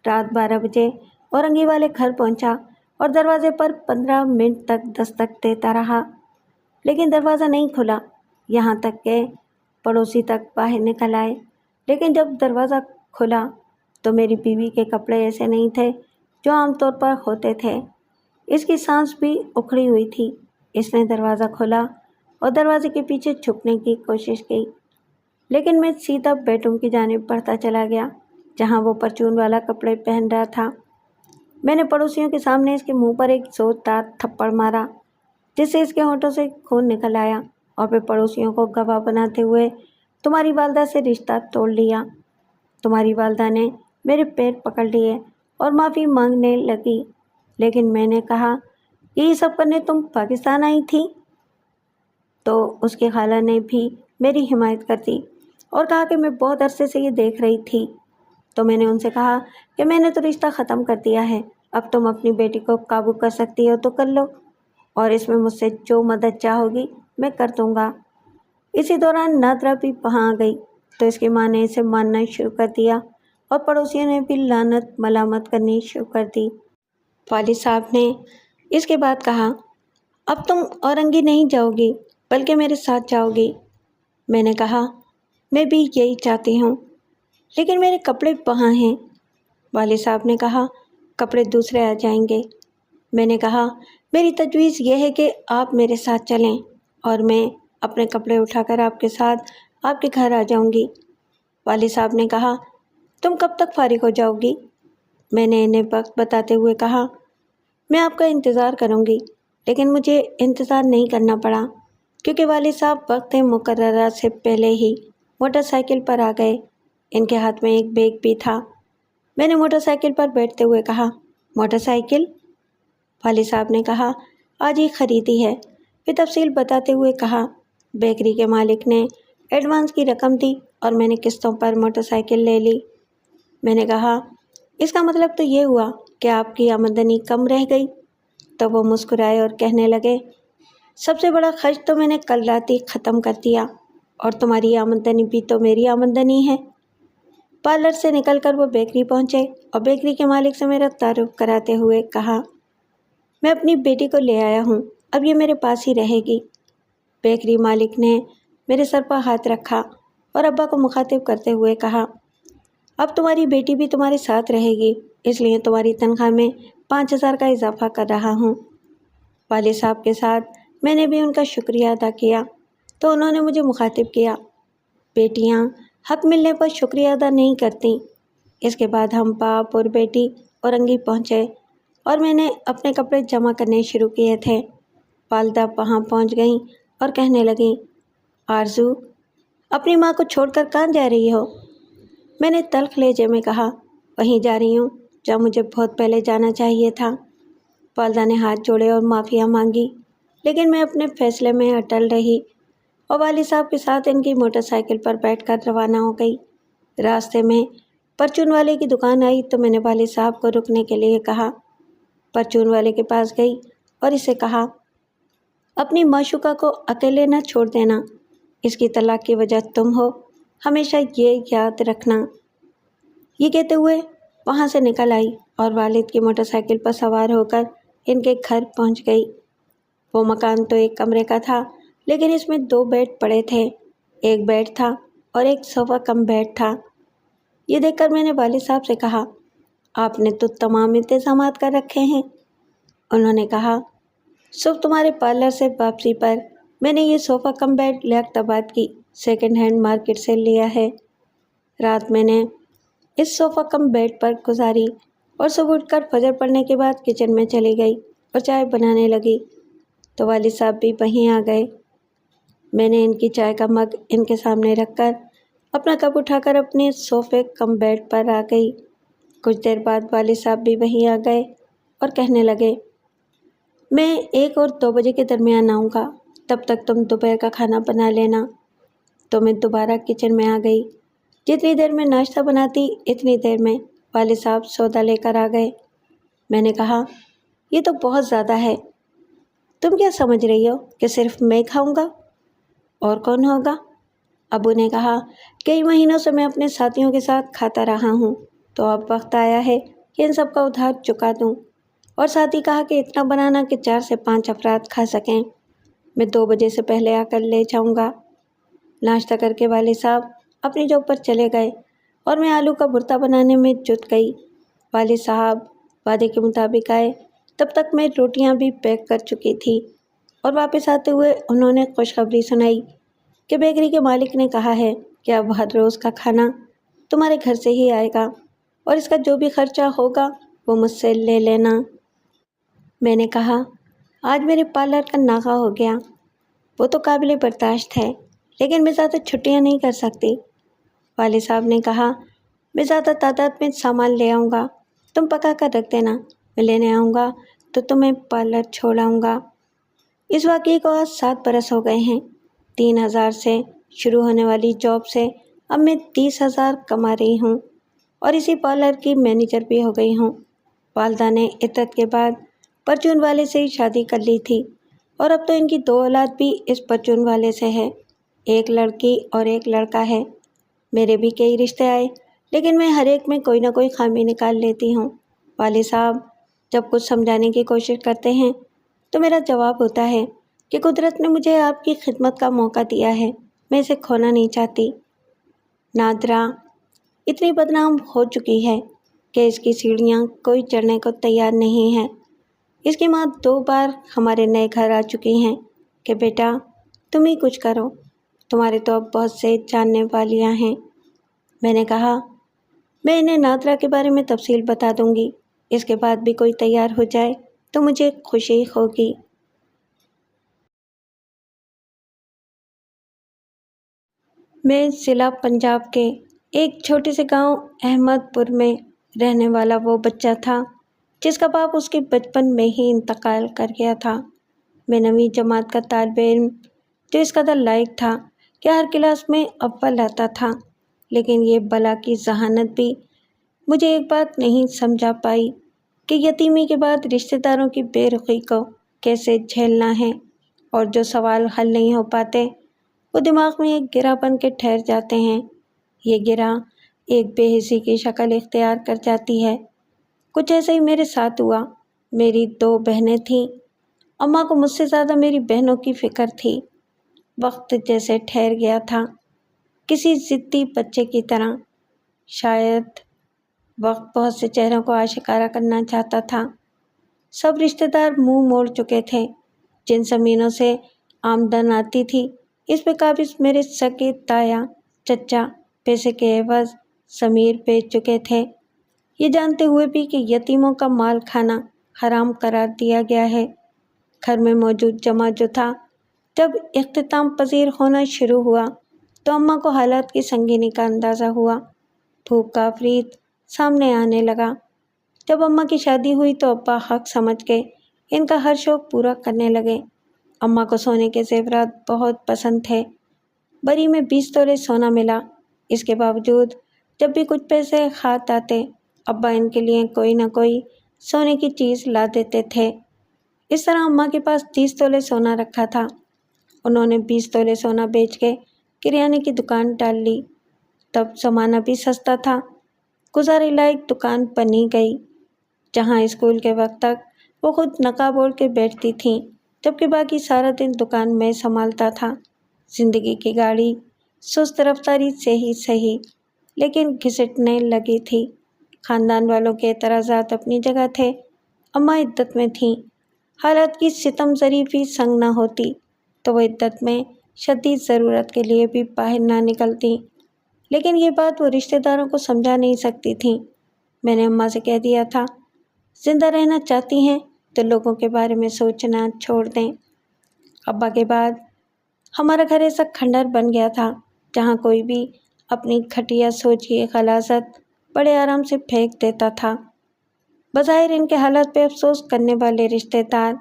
Speaker 1: رات 12 بجے اورنگی والے گھر پہنچا اور دروازے پر 15 منٹ تک دستک دیتا رہا، لیکن دروازہ نہیں کھلا، یہاں تک کہ پڑوسی تک باہر نکل آئے۔ لیکن جب دروازہ کھلا تو میری بیوی کے کپڑے ایسے نہیں تھے جو عام طور پر ہوتے تھے، اس کی سانس بھی اکھڑی ہوئی تھی۔ اس نے دروازہ کھولا اور دروازے کے پیچھے چھپنے کی کوشش کی، لیکن میں سیدھا بیڈ روم کی جانب بڑھتا چلا گیا جہاں وہ پرچون والا کپڑے پہن رہا تھا۔ میں نے پڑوسیوں کے سامنے اس کے منہ پر ایک زوردار تھپڑ مارا جس سے اس کے ہونٹوں سے خون نکل آیا، اور پھر پڑوسیوں کو گواہ بناتے ہوئے تمہاری والدہ سے رشتہ توڑ لیا۔ تمہاری والدہ نے میرے پیر پکڑ لیے اور معافی مانگنے لگی، لیکن میں نے کہا کہ یہ سب کرنے تم پاکستان آئی تھی؟ تو اس کی خالہ نے بھی میری حمایت کر دی اور کہا کہ میں بہت عرصے سے یہ دیکھ رہی تھی۔ تو میں نے ان سے کہا کہ میں نے تو رشتہ ختم کر دیا ہے، اب تم اپنی بیٹی کو قابو کر سکتی ہو تو کر لو، اور اس میں مجھ سے جو مدد چاہوگی میں کر دوں گا۔ اسی دوران نادرا بھی وہاں آ گئی تو اس کی ماں نے اسے ماننا شروع کر دیا اور پڑوسیوں نے بھی لعنت ملامت کرنی شروع کر دی۔ والد صاحب نے اس کے بعد کہا، اب تم اورنگی نہیں جاؤ گی بلکہ میرے ساتھ جاؤ گی۔ میں نے کہا، میں بھی یہی چاہتی ہوں، لیکن میرے کپڑے وہاں ہیں۔ والد صاحب نے کہا، کپڑے دوسرے آ جائیں گے۔ میں نے کہا، میری تجویز یہ ہے کہ آپ میرے ساتھ چلیں اور میں اپنے کپڑے اٹھا کر آپ کے ساتھ آپ کے گھر آ جاؤں گی۔ والد صاحب نے کہا، تم کب تک فارغ ہو جاؤ گی؟ میں نے انہیں وقت بتاتے ہوئے کہا، میں آپ کا انتظار کروں گی، لیکن مجھے انتظار نہیں کرنا پڑا کیونکہ والد صاحب وقت مقررہ سے پہلے ہی موٹر سائیکل پر آ گئے۔ ان کے ہاتھ میں ایک بیگ بھی تھا۔ میں نے موٹر سائیکل پر بیٹھتے ہوئے کہا، موٹر سائیکل؟ والد صاحب نے کہا، آج ہی خریدی ہے۔ پھر تفصیل بتاتے ہوئے کہا، بیکری کے مالک نے ایڈوانس کی رقم دی اور میں نے قسطوں پر موٹر سائیکل لے لی۔ میں نے کہا، اس کا مطلب تو یہ ہوا کہ آپ کی آمدنی کم رہ گئی؟ تو وہ مسکرائے اور کہنے لگے، سب سے بڑا خرچ تو میں نے کل رات ہی ختم کر دیا، اور تمہاری آمدنی بھی تو میری آمدنی ہے۔ پارلر سے نکل کر وہ بیکری پہنچے اور بیکری کے مالک سے میرا تعارف کراتے ہوئے کہا، میں اپنی بیٹی کو لے آیا ہوں، اب یہ میرے پاس ہی رہے گی۔ بیکری مالک نے میرے سر پر ہاتھ رکھا اور ابا کو مخاطب کرتے ہوئے کہا، اب تمہاری بیٹی بھی تمہارے ساتھ رہے گی، اس لیے تمہاری تنخواہ میں 5,000 کا اضافہ کر رہا ہوں۔ والد صاحب کے ساتھ میں نے بھی ان کا شکریہ ادا کیا تو انہوں نے مجھے مخاطب کیا، بیٹیاں حق ملنے پر شکریہ ادا نہیں کرتیں۔ اس کے بعد ہم باپ اور بیٹی اورنگی پہنچے اور میں نے اپنے کپڑے جمع کرنے شروع کیے تھے۔ والدہ وہاں پہنچ گئیں اور کہنے لگیں، آرزو، اپنی ماں کو چھوڑ کر کہاں جا رہی ہو؟ میں نے تلخ لہجے میں کہا، وہیں جا رہی ہوں جہاں مجھے بہت پہلے جانا چاہیے تھا۔ والدہ نے ہاتھ جوڑے اور معافیا مانگی، لیکن میں اپنے فیصلے میں اٹل رہی اور والد صاحب کے ساتھ ان کی موٹر سائیکل پر بیٹھ کر روانہ ہو گئی۔ راستے میں پرچون والے کی دکان آئی تو میں نے والد صاحب کو رکنے کے لیے کہا۔ پرچون والے کے پاس گئی اور اسے کہا، اپنی معشوقہ کو اکیلے نہ چھوڑ دینا، اس کی طلاق کی وجہ تم ہو، ہمیشہ یہ یاد رکھنا۔ یہ کہتے ہوئے وہاں سے نکل آئی اور والد کی موٹر سائیکل پر سوار ہو کر ان کے گھر پہنچ گئی۔ وہ مکان تو ایک کمرے کا تھا، لیکن اس میں 2 بیڈ پڑے تھے، ایک بیڈ تھا اور ایک صوفہ کم بیڈ تھا۔ یہ دیکھ کر میں نے والد صاحب سے کہا، آپ نے تو تمام انتظامات کر رکھے ہیں۔ انہوں نے کہا، صبح تمہارے پارلر سے واپسی پر میں نے یہ صوفہ کم بیڈ لیاقت آباد کی سیکنڈ ہینڈ مارکیٹ سے لیا ہے۔ رات میں نے اس صوفہ کم بیڈ پر گزاری اور صبح اٹھ کر فجر پڑھنے کے بعد کچن میں چلی گئی اور چائے بنانے لگی تو والد صاحب بھی وہیں آ گئے۔ میں نے ان کی چائے کا مگ ان کے سامنے رکھ کر اپنا کپ اٹھا کر اپنے صوفے کم بیڈ پر آ گئی۔ کچھ دیر بعد والد صاحب بھی وہیں آ گئے اور کہنے لگے، میں 1 اور 2 بجے کے درمیان آؤں گا، تب تک تم دوپہر کا کھانا بنا لینا۔ تو میں دوبارہ کچن میں آ گئی۔ جتنی دیر میں ناشتہ بناتی اتنی دیر میں والد صاحب سودا لے کر آ گئے۔ میں نے کہا، یہ تو بہت زیادہ ہے، تم کیا سمجھ رہی ہو کہ صرف میں کھاؤں گا؟ اور کون ہوگا؟ ابو نے کہا، کئی مہینوں سے میں اپنے ساتھیوں کے ساتھ کھاتا رہا ہوں، تو اب وقت آیا ہے کہ ان سب کا ادھار چکا دوں۔ اور ساتھ ہی کہا کہ اتنا بنانا کہ 4 سے 5 افراد کھا سکیں۔ میں 2 بجے سے پہلے آ کر لے جاؤں گا۔ ناشتہ کر کے والد صاحب اپنی جاب پر چلے گئے اور میں آلو کا بھرتا بنانے میں جٹ گئی۔ والد صاحب وعدے کے مطابق آئے، تب تک میں روٹیاں بھی پیک کر چکی تھی اور واپس آتے ہوئے انہوں نے خوشخبری سنائی کہ بیکری کے مالک نے کہا ہے کہ اب ہر روز کا کھانا تمہارے گھر سے ہی آئے گا اور اس کا جو بھی خرچہ ہوگا وہ مجھ سے لے لینا۔ میں نے کہا، آج میرے پارلر کا ناغہ ہو گیا، وہ تو قابل برداشت ہے، لیکن میں زیادہ چھٹیاں نہیں کر سکتی۔ والد صاحب نے کہا، میں زیادہ تعداد میں سامان لے آؤں گا، تم پکا کر رکھ دینا، میں لینے آؤں گا تو تمہیں پارلر چھوڑ آؤں گا۔ اس واقعے کو آج 7 برس ہو گئے ہیں۔ 3,000 سے شروع ہونے والی جاب سے اب میں 30,000 کما رہی ہوں اور اسی پارلر کی مینیجر بھی ہو گئی ہوں۔ والدہ نے عدت کے بعد پرچون والے سے ہی شادی کر لی تھی اور اب تو ان کی 2 اولاد بھی اس پرچون والے سے ہے، ایک لڑکی اور ایک لڑکا ہے۔ میرے بھی کئی رشتے آئے، لیکن میں ہر ایک میں کوئی نہ کوئی خامی نکال لیتی ہوں۔ والد صاحب جب کچھ سمجھانے کی کوشش کرتے ہیں تو میرا جواب ہوتا ہے کہ قدرت نے مجھے آپ کی خدمت کا موقع دیا ہے، میں اسے کھونا نہیں چاہتی۔ نادرا اتنی بدنام ہو چکی ہے کہ اس کی سیڑھیاں کوئی چڑھنے کو تیار نہیں ہے۔ اس کی ماں 2 بار ہمارے نئے گھر آ چکی ہیں کہ بیٹا تم ہی کچھ کرو، تمہارے تو اب بہت سے جاننے والیاں ہیں۔ میں نے کہا، میں انہیں نادرا کے بارے میں تفصیل بتا دوں گی، اس کے بعد بھی کوئی تیار ہو جائے تو مجھے خوشی ہوگی۔ میں ضلع پنجاب کے ایک چھوٹے سے گاؤں احمد پور میں رہنے والا وہ بچہ تھا جس کا باپ اس کے بچپن میں ہی انتقال کر گیا تھا۔ میں 9ویں جماعت کا طالب علم جو اس قدر لائق تھا کہ ہر کلاس میں اول آتا تھا، لیکن یہ بلا کی ذہانت بھی مجھے ایک بات نہیں سمجھا پائی کہ یتیمی کے بعد رشتہ داروں کی بے رخی کو کیسے جھیلنا ہے، اور جو سوال حل نہیں ہو پاتے وہ دماغ میں ایک گرہ بن کے ٹھہر جاتے ہیں۔ یہ گرہ ایک بے حسی کی شکل اختیار کر جاتی ہے۔ کچھ ایسا ہی میرے ساتھ ہوا۔ میری 2 بہنیں تھیں۔ اماں کو مجھ سے زیادہ میری بہنوں کی فکر تھی۔ وقت جیسے ٹھہر گیا تھا، کسی ضدی بچے کی طرح۔ شاید وقت بہت سے چہروں کو آشکارا کرنا چاہتا تھا۔ سب رشتہ دار منہ موڑ چکے تھے۔ جن زمینوں سے آمدن آتی تھی، اس پہ قابض میرے سگے تایا چچا پیسے کے عوض ضمیر بیچ چکے تھے، یہ جانتے ہوئے بھی کہ یتیموں کا مال کھانا حرام قرار دیا گیا ہے۔ گھر میں موجود جمع جو تھا، جب اختتام پذیر ہونا شروع ہوا تو اماں کو حالات کی سنگینی کا اندازہ ہوا۔ بھوک کا عفریت سامنے آنے لگا۔ جب اماں کی شادی ہوئی تو ابا حق سمجھ کے ان کا ہر شوق پورا کرنے لگے۔ اماں کو سونے کے زیورات بہت پسند تھے۔ بری میں 20 تولے سونا ملا۔ اس کے باوجود جب بھی کچھ پیسے ہاتھ آتے، ابا ان کے لیے کوئی نہ کوئی سونے کی چیز لا دیتے تھے۔ اس طرح اماں کے پاس 30 تولے سونا رکھا تھا۔ انہوں نے 20 تولے سونا بیچ کے کریانے کی دکان ڈال لی۔ تب زمانہ بھی سستا تھا۔ گزارے لائق دکان بنی گئی، جہاں اسکول کے وقت تک وہ خود نقاب اوڑھ کے بیٹھتی تھیں، جبکہ باقی سارا دن دکان میں سنبھالتا تھا۔ زندگی کی گاڑی سست رفتاری سے ہی صحیح، لیکن گھسٹنے لگی تھی۔ خاندان والوں کے اعتراضات اپنی جگہ تھے۔ اماں عدت میں تھیں۔ حالات کی ستم ظریفی سنگ نہ ہوتی تو وہ عدت میں شدید ضرورت کے لیے بھی باہر نہ نکلتی، لیکن یہ بات وہ رشتہ داروں کو سمجھا نہیں سکتی تھیں۔ میں نے اماں سے کہہ دیا تھا، زندہ رہنا چاہتی ہیں تو لوگوں کے بارے میں سوچنا چھوڑ دیں۔ ابا کے بعد ہمارا گھر ایسا کھنڈر بن گیا تھا جہاں کوئی بھی اپنی گھٹیا سوچ کی غلاظت بڑے آرام سے پھینک دیتا تھا۔ بظاہر ان کے حالات پہ افسوس کرنے والے رشتہ دار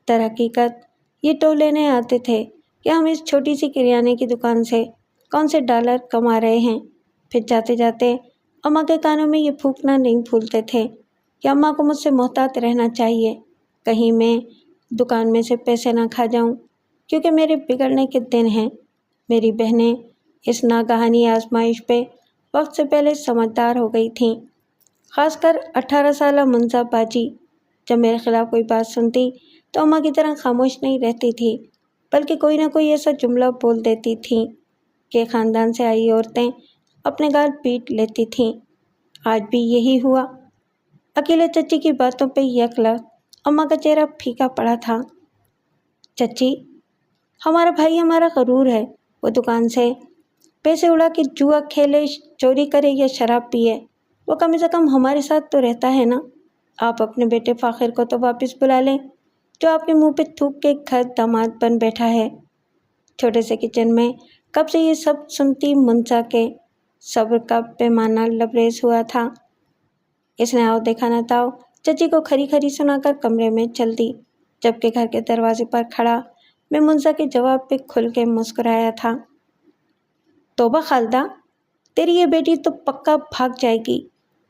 Speaker 1: در حقیقت یہ ٹول لینے آتے تھے کہ ہم اس چھوٹی سی کریانے کی دکان سے کون سے ڈالر کما رہے ہیں۔ پھر جاتے جاتے اماں کے کانوں میں یہ پھونکنا نہیں بھولتے تھے کہ اماں کو مجھ سے محتاط رہنا چاہیے، کہیں میں دکان میں سے پیسے نہ کھا جاؤں، کیونکہ میرے بگڑنے کے دن ہیں۔ میری بہنیں اس ناگہانی آزمائش پہ وقت سے پہلے سمجھدار ہو گئی تھیں، خاص کر 18 سالہ منزا باجی۔ جب میرے خلاف کوئی بات سنتی تو اماں کی طرح خاموش نہیں رہتی تھی، بلکہ کوئی نہ کوئی ایسا جملہ بول دیتی تھیں کہ خاندان سے آئی عورتیں اپنے گال پیٹ لیتی تھیں۔ آج بھی یہی ہوا۔ عقیلہ چچی کی باتوں پہ یک لخت اماں کا چہرہ پھیکا پڑا تھا۔ چچی، ہمارا بھائی ہمارا غرور ہے، وہ دکان سے پیسے اڑا کے جوا کھیلے، چوری کرے یا شراب پیے، وہ کم سے کم ہمارے ساتھ تو رہتا ہے نا۔ آپ اپنے بیٹے فاخر کو تو واپس بلا لیں، جو آپ کے منہ پہ تھوک کے گھر داماد بن بیٹھا ہے۔ چھوٹے سے کچن میں کب سے یہ سب سنتی منزا کے صبر کا پیمانہ لبریز ہوا تھا۔ اس نے آؤ دیکھا نہ تاؤ چچی کو کھری کھری سنا کر کمرے میں چل دی، جبکہ گھر کے دروازے پر کھڑا میں منزا کے جواب پہ کھل کے مسکرایا تھا۔ توبہ خالدہ، تیری یہ بیٹی تو پکا بھاگ جائے گی،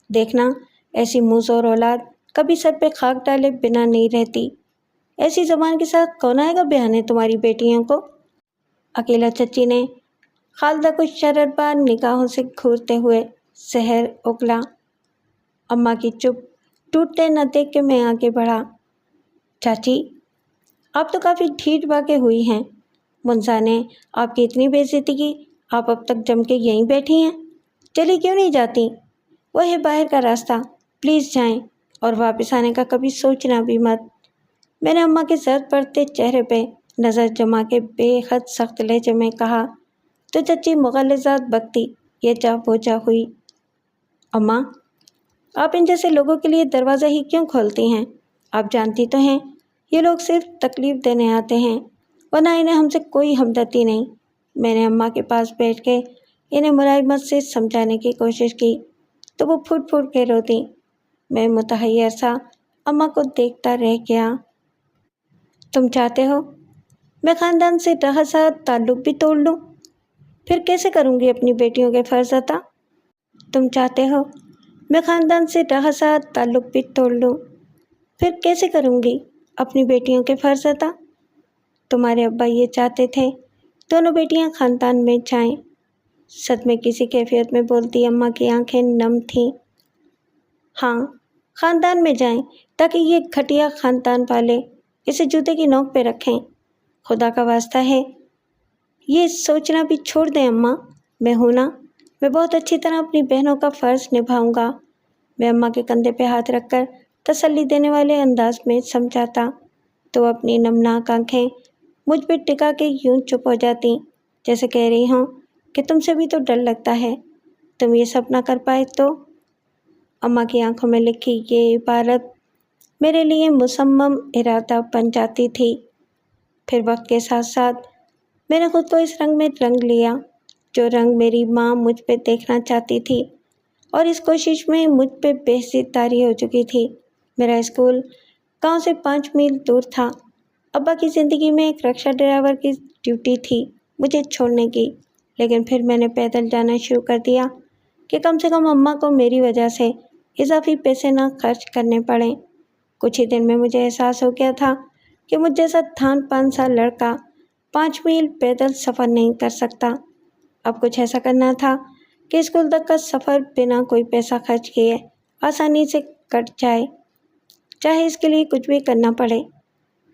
Speaker 1: دیکھنا ایسی منہ زور اولاد کبھی سر پہ خاک ڈالے بنا نہیں رہتی۔ ایسی زبان کے ساتھ کون آئے گا بیانے تمہاری بیٹیوں کو؟ عقیلہ چچی نے خالدہ کو شرربار نگاہوں سے گھورتے ہوئے زہر اگلا۔ اماں کی چپ ٹوٹتے نہ دیکھ کے میں آگے بڑھا۔ چاچی، آپ تو کافی ڈھیٹ واقع ہوئی ہیں۔ منزا نے آپ کی اتنی بے عزتی کی، آپ اب تک جم کے یہیں بیٹھی ہیں، چلی کیوں نہیں جاتی؟ وہ ہے باہر کا راستہ، پلیز جائیں، اور واپس آنے کا کبھی سوچنا بھی مت۔ میں نے اماں کے زرد پڑتے چہرے پہ نظر جما کے بے حد سخت لہجے میں کہا تو چچی مغلظات بکتی یہ جا بوجھا ہوئی۔ اماں، آپ ان جیسے لوگوں کے لیے دروازہ ہی کیوں کھولتی ہیں؟ آپ جانتی تو ہیں یہ لوگ صرف تکلیف دینے آتے ہیں، ورنہ انہیں ہم سے کوئی ہمدردی نہیں۔ میں نے اماں کے پاس بیٹھ کے انہیں ملائمت سے سمجھانے کی کوشش کی تو وہ پھٹ پھٹ کے روتیں۔ میں متحیر سا اماں کو دیکھتا رہ گیا۔ تم چاہتے ہو میں خاندان سے رہا سا تعلق بھی توڑ لوں؟ پھر کیسے کروں گی اپنی بیٹیوں کے فرض ادا؟ تم چاہتے ہو میں خاندان سے رہا تعلق بھی توڑ لوں؟ پھر کیسے کروں گی اپنی بیٹیوں کے فرض ادا؟ تمہارے ابا یہ چاہتے تھے دونوں بیٹیاں خاندان میں جائیں۔ صدمے کسی کیفیت میں بولتی اماں کی آنکھیں نم تھیں۔ ہاں، خاندان میں جائیں تاکہ یہ گھٹیا خاندان والے اسے جوتے کی نوک پہ رکھیں۔ خدا کا واسطہ ہے یہ سوچنا بھی چھوڑ دیں اماں، میں ہوں نا، میں بہت اچھی طرح اپنی بہنوں کا فرض نبھاؤں گا۔ میں اماں کے کندھے پہ ہاتھ رکھ کر تسلی دینے والے انداز میں سمجھاتا تو اپنی نمناک آنکھیں مجھ پہ ٹکا کے یوں چپ ہو جاتی، جیسے کہہ رہی ہوں کہ تم سے بھی تو ڈر لگتا ہے، تم یہ سب نہ کر پائے تو۔ اماں کی آنکھوں میں لکھی یہ عبارت میرے لیے مصمم ارادہ بن جاتی تھی۔ پھر وقت کے ساتھ ساتھ میں نے خود کو اس رنگ میں رنگ لیا جو رنگ میری ماں مجھ پہ دیکھنا چاہتی تھی، اور اس کوشش میں مجھ پہ بہت طاری ہو چکی تھی۔ میرا اسکول گاؤں سے 5 میل دور تھا۔ ابا کی زندگی میں ایک رکشہ ڈرائیور کی ڈیوٹی تھی مجھے چھوڑنے کی، لیکن پھر میں نے پیدل جانا شروع کر دیا کہ کم سے کم اماں کو میری وجہ سے اضافی پیسے نہ خرچ کرنے پڑیں۔ کچھ ہی دن میں مجھے احساس ہو گیا تھا کہ مجھ جیسا تھان پان سا لڑکا 5 میل پیدل سفر نہیں کر سکتا۔ اب کچھ ایسا کرنا تھا کہ اسکول تک کا سفر بنا کوئی پیسہ خرچ کیے آسانی سے کٹ جائے، چاہے اس کے لیے کچھ بھی کرنا پڑے۔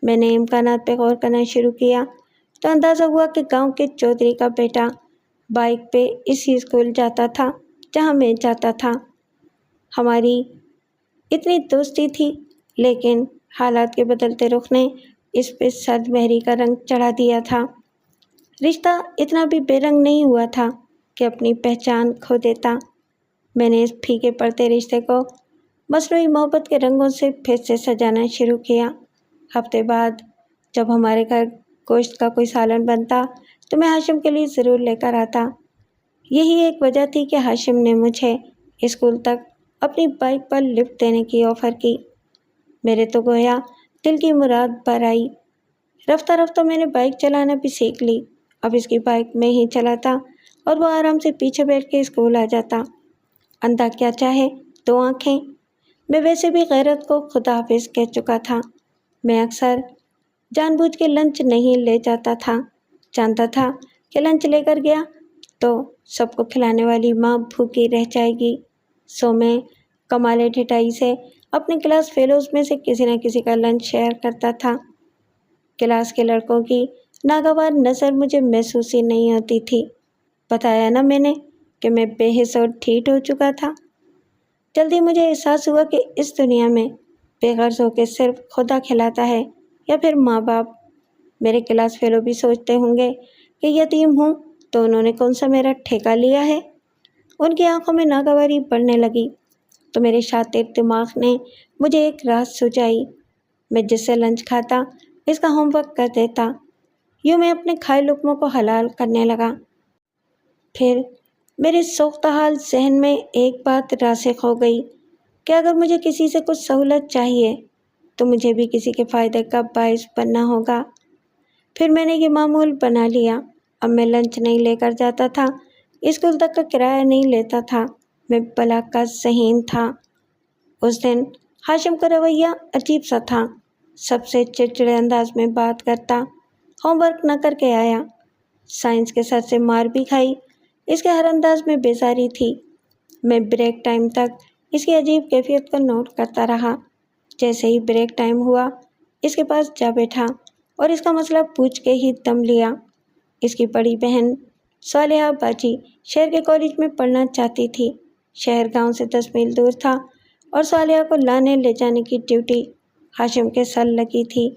Speaker 1: میں نے امکانات پہ غور کرنا شروع کیا تو اندازہ ہوا کہ گاؤں کے چودھری کا بیٹا بائک پہ اسی اسکول جاتا تھا جہاں میں جاتا تھا۔ ہماری اتنی دوستی تھی، لیکن حالات کے بدلتے رخ نے اس پہ سرد مہری کا رنگ چڑھا دیا تھا۔ رشتہ اتنا بھی بے رنگ نہیں ہوا تھا کہ اپنی پہچان کھو دیتا۔ میں نے اس پھیکے پڑتے رشتے کو مصنوعی محبت کے رنگوں سے پھر سے سجانا شروع کیا۔ ہفتے بعد جب ہمارے گھر گوشت کا کوئی سالن بنتا تو میں ہاشم کے لیے ضرور لے کر آتا۔ یہی ایک وجہ تھی کہ ہاشم نے مجھے اسکول تک اپنی بائک پر لفٹ دینے کی آفر کی۔ میرے تو گویا دل کی مراد بھر آئی۔ رفتہ رفتہ میں نے بائک چلانا بھی سیکھ لی۔ اب اس کی بائک میں ہی چلاتا اور وہ آرام سے پیچھے بیٹھ کے اسکول آ جاتا۔ اندھا کیا چاہے 2 آنکھیں۔ میں ویسے بھی غیرت کو خدا حافظ کہہ چکا تھا۔ میں اکثر جان بوجھ کے لنچ نہیں لے جاتا تھا، جانتا تھا کہ لنچ لے کر گیا تو سب کو کھلانے والی ماں بھوکی رہ جائے گی، سو میں کمال ڈھٹائی سے اپنے کلاس فیلوز میں سے کسی نہ کسی کا لنچ شیئر کرتا تھا۔ کلاس کے لڑکوں کی ناگوار نظر مجھے محسوس ہی نہیں ہوتی تھی۔ بتایا نا میں نے کہ میں بے حس اور ڈھیٹ ہو چکا تھا۔ جلدی مجھے احساس ہوا کہ اس دنیا میں بے غرض ہو کے صرف خدا کھلاتا ہے یا پھر ماں باپ۔ میرے کلاس فیلو بھی سوچتے ہوں گے کہ یتیم ہوں تو انہوں نے کون سا میرا ٹھیکہ لیا ہے۔ ان کی آنکھوں میں ناگواری بڑھنے لگی تو میرے شاطر دماغ نے مجھے ایک راز سجائی۔ میں جس سے لنچ کھاتا اس کا ہوم ورک کر دیتا۔ یوں میں اپنے کھائے لقموں کو حلال کرنے لگا۔ پھر میرے سوختہ حال ذہن میں ایک بات راسخ ہو گئی کہ اگر مجھے کسی سے کچھ سہولت چاہیے تو مجھے بھی کسی کے فائدے کا باعث بننا ہوگا۔ پھر میں نے یہ معمول بنا لیا۔ اب میں لنچ نہیں لے کر جاتا تھا، اسکول تک کا کرایہ نہیں لیتا تھا۔ میں بلا کا ذہین تھا۔ اس دن ہاشم کا رویہ عجیب سا تھا، سب سے چڑچڑے انداز میں بات کرتا، ہوم ورک نہ کر کے آیا۔ سائنس کے سر سے مار بھی کھائی، اس کے ہر انداز میں بیزاری تھی۔ میں بریک ٹائم تک اس کی عجیب کیفیت کو نوٹ کرتا رہا۔ جیسے ہی بریک ٹائم ہوا اس کے پاس جا بیٹھا اور اس کا مسئلہ پوچھ کے ہی دم لیا۔ اس کی بڑی بہن صالحہ باجی شہر کے کالج میں پڑھنا چاہتی تھی۔ شہر گاؤں سے 10 میل دور تھا اور صالحہ کو لانے لے جانے کی ڈیوٹی ہاشم کے سر لگی تھی،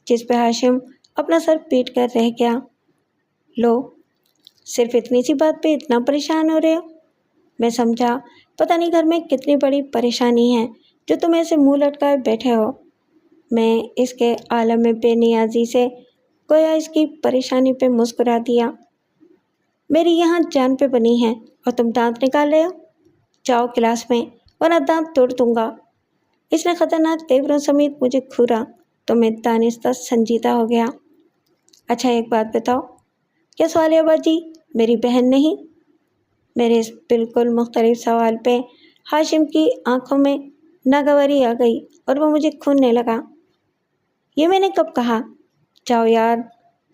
Speaker 1: جس پہ ہاشم اپنا سر پیٹ کر رہ گیا۔ لو، صرف اتنی سی بات پہ اتنا پریشان ہو رہے ہو؟ میں سمجھا پتہ نہیں گھر میں کتنی بڑی پریشانی ہے جو تم ایسے منہ لٹکائے بیٹھے ہو۔ میں اس کے عالم میں بے نیازی سے گویا اس کی پریشانی پہ مسکرا دیا۔ میری یہاں جان پہ بنی ہے اور تم دانت نکال رہے ہو؟ جاؤ کلاس میں ورنہ دانت توڑ دوں گا۔ اس نے خطرناک تیوروں سمیت مجھے گھورا تو میں دانستہ سنجیدہ ہو گیا۔ اچھا ایک بات بتاؤ، کیا صالحہ باجی میری بہن نہیں؟ میرے اس بالکل مختلف سوال پہ ہاشم کی آنکھوں میں ناگواری آ گئی اور وہ مجھے کھوننے لگا۔ یہ میں نے کب کہا؟ جاؤ یار،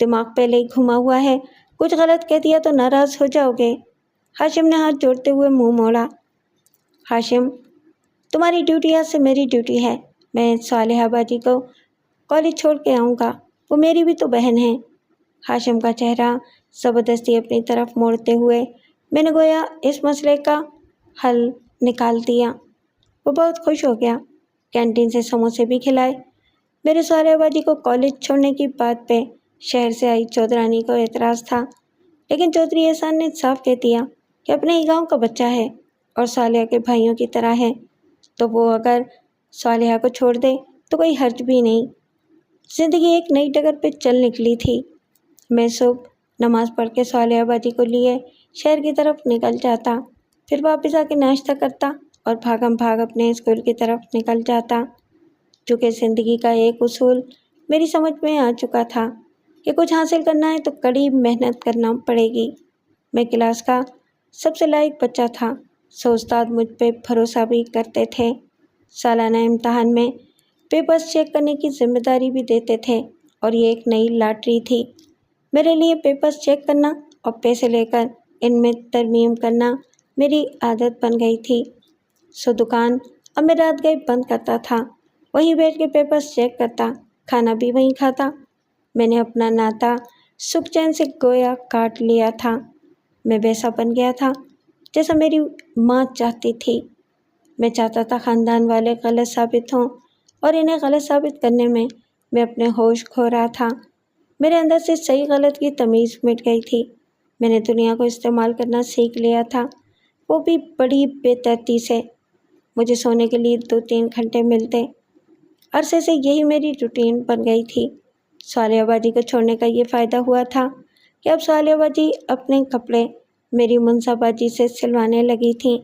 Speaker 1: دماغ پہلے ہی گھما ہوا ہے، کچھ غلط کہہ دیا تو ناراض ہو جاؤ گے۔ ہاشم نے ہاتھ جوڑتے ہوئے منہ موڑا۔ ہاشم، تمہاری ڈیوٹی آج سے میری ڈیوٹی ہے، میں صالحہ باجی کو کالج چھوڑ کے آؤں گا، وہ میری بھی تو بہن ہے۔ ہاشم کا چہرہ زبردستی اپنی طرف موڑتے ہوئے میں نے گویا اس مسئلے کا حل نکال دیا۔ وہ بہت خوش ہو گیا، کینٹین سے سموسے بھی کھلائے۔ میرے صالحہ باجی کو کالج چھوڑنے کی بات پہ شہر سے آئی چودرانی کو اعتراض تھا، لیکن چودھری احسان نے صاف کہہ دیا کہ اپنے ہی گاؤں کا بچہ ہے اور صالحہ کے بھائیوں کی طرح ہے، تو وہ اگر صالحہ کو چھوڑ دے تو کوئی حرج بھی نہیں۔ زندگی ایک نئی ڈگر پہ چل نکلی تھی۔ میں صبح نماز پڑھ کے صالحہ باجی کو لیے شہر کی طرف نکل جاتا، پھر واپس آ کے ناشتہ کرتا اور بھاگم بھاگ اپنے اسکول کی طرف نکل جاتا۔ چونکہ زندگی کا ایک اصول میری سمجھ میں آ چکا تھا کہ کچھ حاصل کرنا ہے تو کڑی محنت کرنا پڑے گی۔ میں کلاس کا سب سے لائق بچہ تھا، سو استاد مجھ پہ بھروسہ بھی کرتے تھے۔ سالانہ امتحان میں پیپرز چیک کرنے کی ذمہ داری بھی دیتے تھے اور یہ ایک نئی لاٹری تھی۔ میرے لیے پیپرز چیک کرنا اور پیسے لے کر ان میں ترمیم کرنا میری عادت بن گئی تھی۔ سو دکان اب میں رات گئے بند کرتا تھا، وہیں بیٹھ کے پیپرز چیک کرتا، کھانا بھی وہیں کھاتا۔ میں نے اپنا ناتا سکھ چین سے گویا کاٹ لیا تھا۔ میں ویسا بن گیا تھا جیسا میری ماں چاہتی تھی۔ میں چاہتا تھا خاندان والے غلط ثابت ہوں اور انہیں غلط ثابت کرنے میں میں اپنے ہوش کھو رہا تھا۔ میرے اندر سے صحیح غلط کی تمیز مٹ گئی تھی۔ میں نے دنیا کو استعمال کرنا سیکھ لیا تھا، وہ بھی بڑی بے ترتیبی سے۔ مجھے سونے کے لیے 2-3 گھنٹے ملتے۔ عرصے سے یہی میری روٹین بن گئی تھی۔ صالحہ باجی کو چھوڑنے کا یہ فائدہ ہوا تھا کہ اب صالحہ باجی اپنے کپڑے میری منزہ باجی سے سلوانے لگی تھیں۔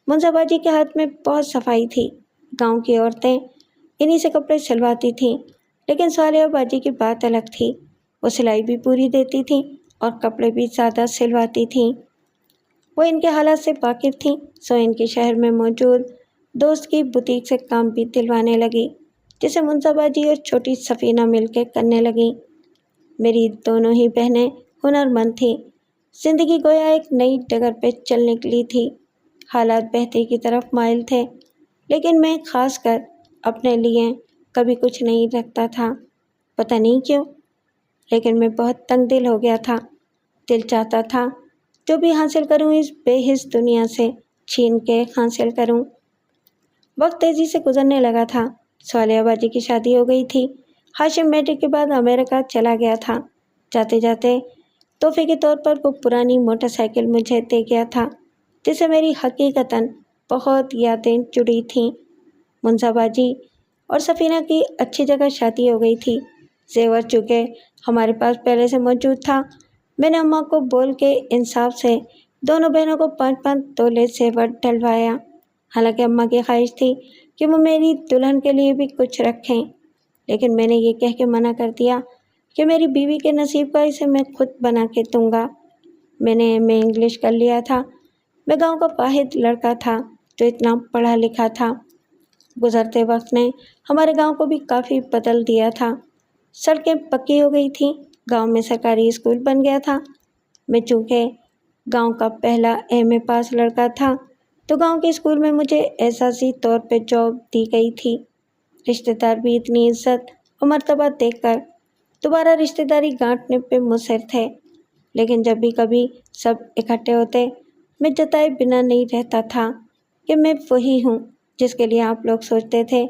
Speaker 1: منزہ باجی کے ہاتھ میں بہت صفائی تھی، گاؤں کی عورتیں انہی سے کپڑے سلواتی تھیں، لیکن صالحہ باجی کی بات الگ تھی، وہ سلائی بھی پوری دیتی تھیں اور کپڑے بھی زیادہ سلواتی تھیں۔ وہ ان کے حالات سے واقف تھیں، سو ان کے شہر میں موجود دوست کی بوتیک سے کام بھی دلوانے لگی، جسے منزہ باجی اور چھوٹی سفینہ مل کے کرنے لگیں۔ میری دونوں ہی بہنیں ہنرمند تھیں۔ زندگی گویا ایک نئی ڈگر پہ چل نکلی تھی۔ حالات بہتری کی طرف مائل تھے، لیکن میں خاص کر اپنے لیے کبھی کچھ نہیں رکھتا تھا، پتہ نہیں کیوں، لیکن میں بہت تنگ دل ہو گیا تھا۔ دل چاہتا تھا جو بھی حاصل کروں اس بے حس دنیا سے چھین کے حاصل کروں۔ وقت تیزی سے گزرنے لگا تھا۔ صالحہ باجی کی شادی ہو گئی تھی۔ ہاشم میٹرک کے بعد امریکہ چلا گیا تھا۔ جاتے جاتے تحفے کے طور پر وہ پرانی موٹر سائیکل مجھے دے گیا تھا، جس سے میری حقیقتاً بہت یادیں جڑی تھیں۔ منزہ باجی اور سفینہ کی اچھی جگہ شادی ہو گئی تھی۔ زیور چونکہ ہمارے پاس پہلے سے موجود تھا، میں نے اماں کو بول کے انصاف سے دونوں بہنوں کو 5-5 تولے زیور ڈلوایا۔ حالانکہ اماں کی خواہش تھی کہ وہ میری دلہن کے لیے بھی کچھ رکھیں، لیکن میں نے یہ کہہ کے منع کر دیا کہ میری بیوی کے نصیب کا اسے میں خود بنا کے دوں گا۔ میں نے ایم اے انگلش کر لیا تھا۔ میں گاؤں کا واحد لڑکا تھا جو اتنا پڑھا لکھا تھا۔ گزرتے وقت نے ہمارے گاؤں کو بھی کافی بدل دیا تھا۔ سڑکیں پکی ہو گئی تھیں، گاؤں میں سرکاری اسکول بن گیا تھا۔ میں چونکہ گاؤں کا پہلا ایم اے پاس لڑکا تھا، تو گاؤں کے اسکول میں مجھے اعزازی طور پہ جاب دی گئی تھی۔ رشتہ دار بھی اتنی عزت اور مرتبہ دیکھ کر دوبارہ رشتہ داری گانٹنے پہ مصر تھے، لیکن جب بھی کبھی سب اکٹھے ہوتے، میں جتائے بنا نہیں رہتا تھا کہ میں وہی ہوں جس کے لیے آپ لوگ سوچتے تھے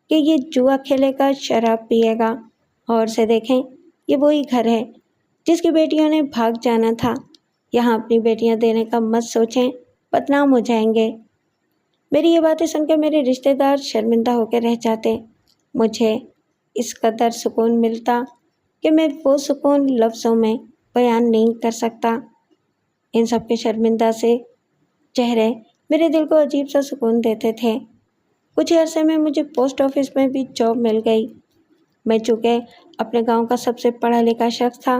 Speaker 1: کہ یہ جوا کھیلے گا، شراب پیے گا، اور سے دیکھیں یہ وہی گھر ہے جس کی بیٹیوں نے بھاگ جانا تھا۔ یہاں اپنی بیٹیاں دینے کا مت سوچیں، بدنام ہو جائیں گے۔ میری یہ باتیں سن کے میرے رشتہ دار شرمندہ ہو کے رہ جاتے۔ مجھے اس قدر سکون ملتا کہ میں وہ سکون لفظوں میں بیان نہیں کر سکتا۔ ان سب کے شرمندہ سے چہرے میرے دل کو عجیب سا سکون دیتے تھے۔ کچھ عرصے میں مجھے پوسٹ آفس میں بھی جاب مل گئی۔ میں چونکہ اپنے گاؤں کا سب سے پڑھا لکھا شخص تھا،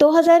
Speaker 1: 2,000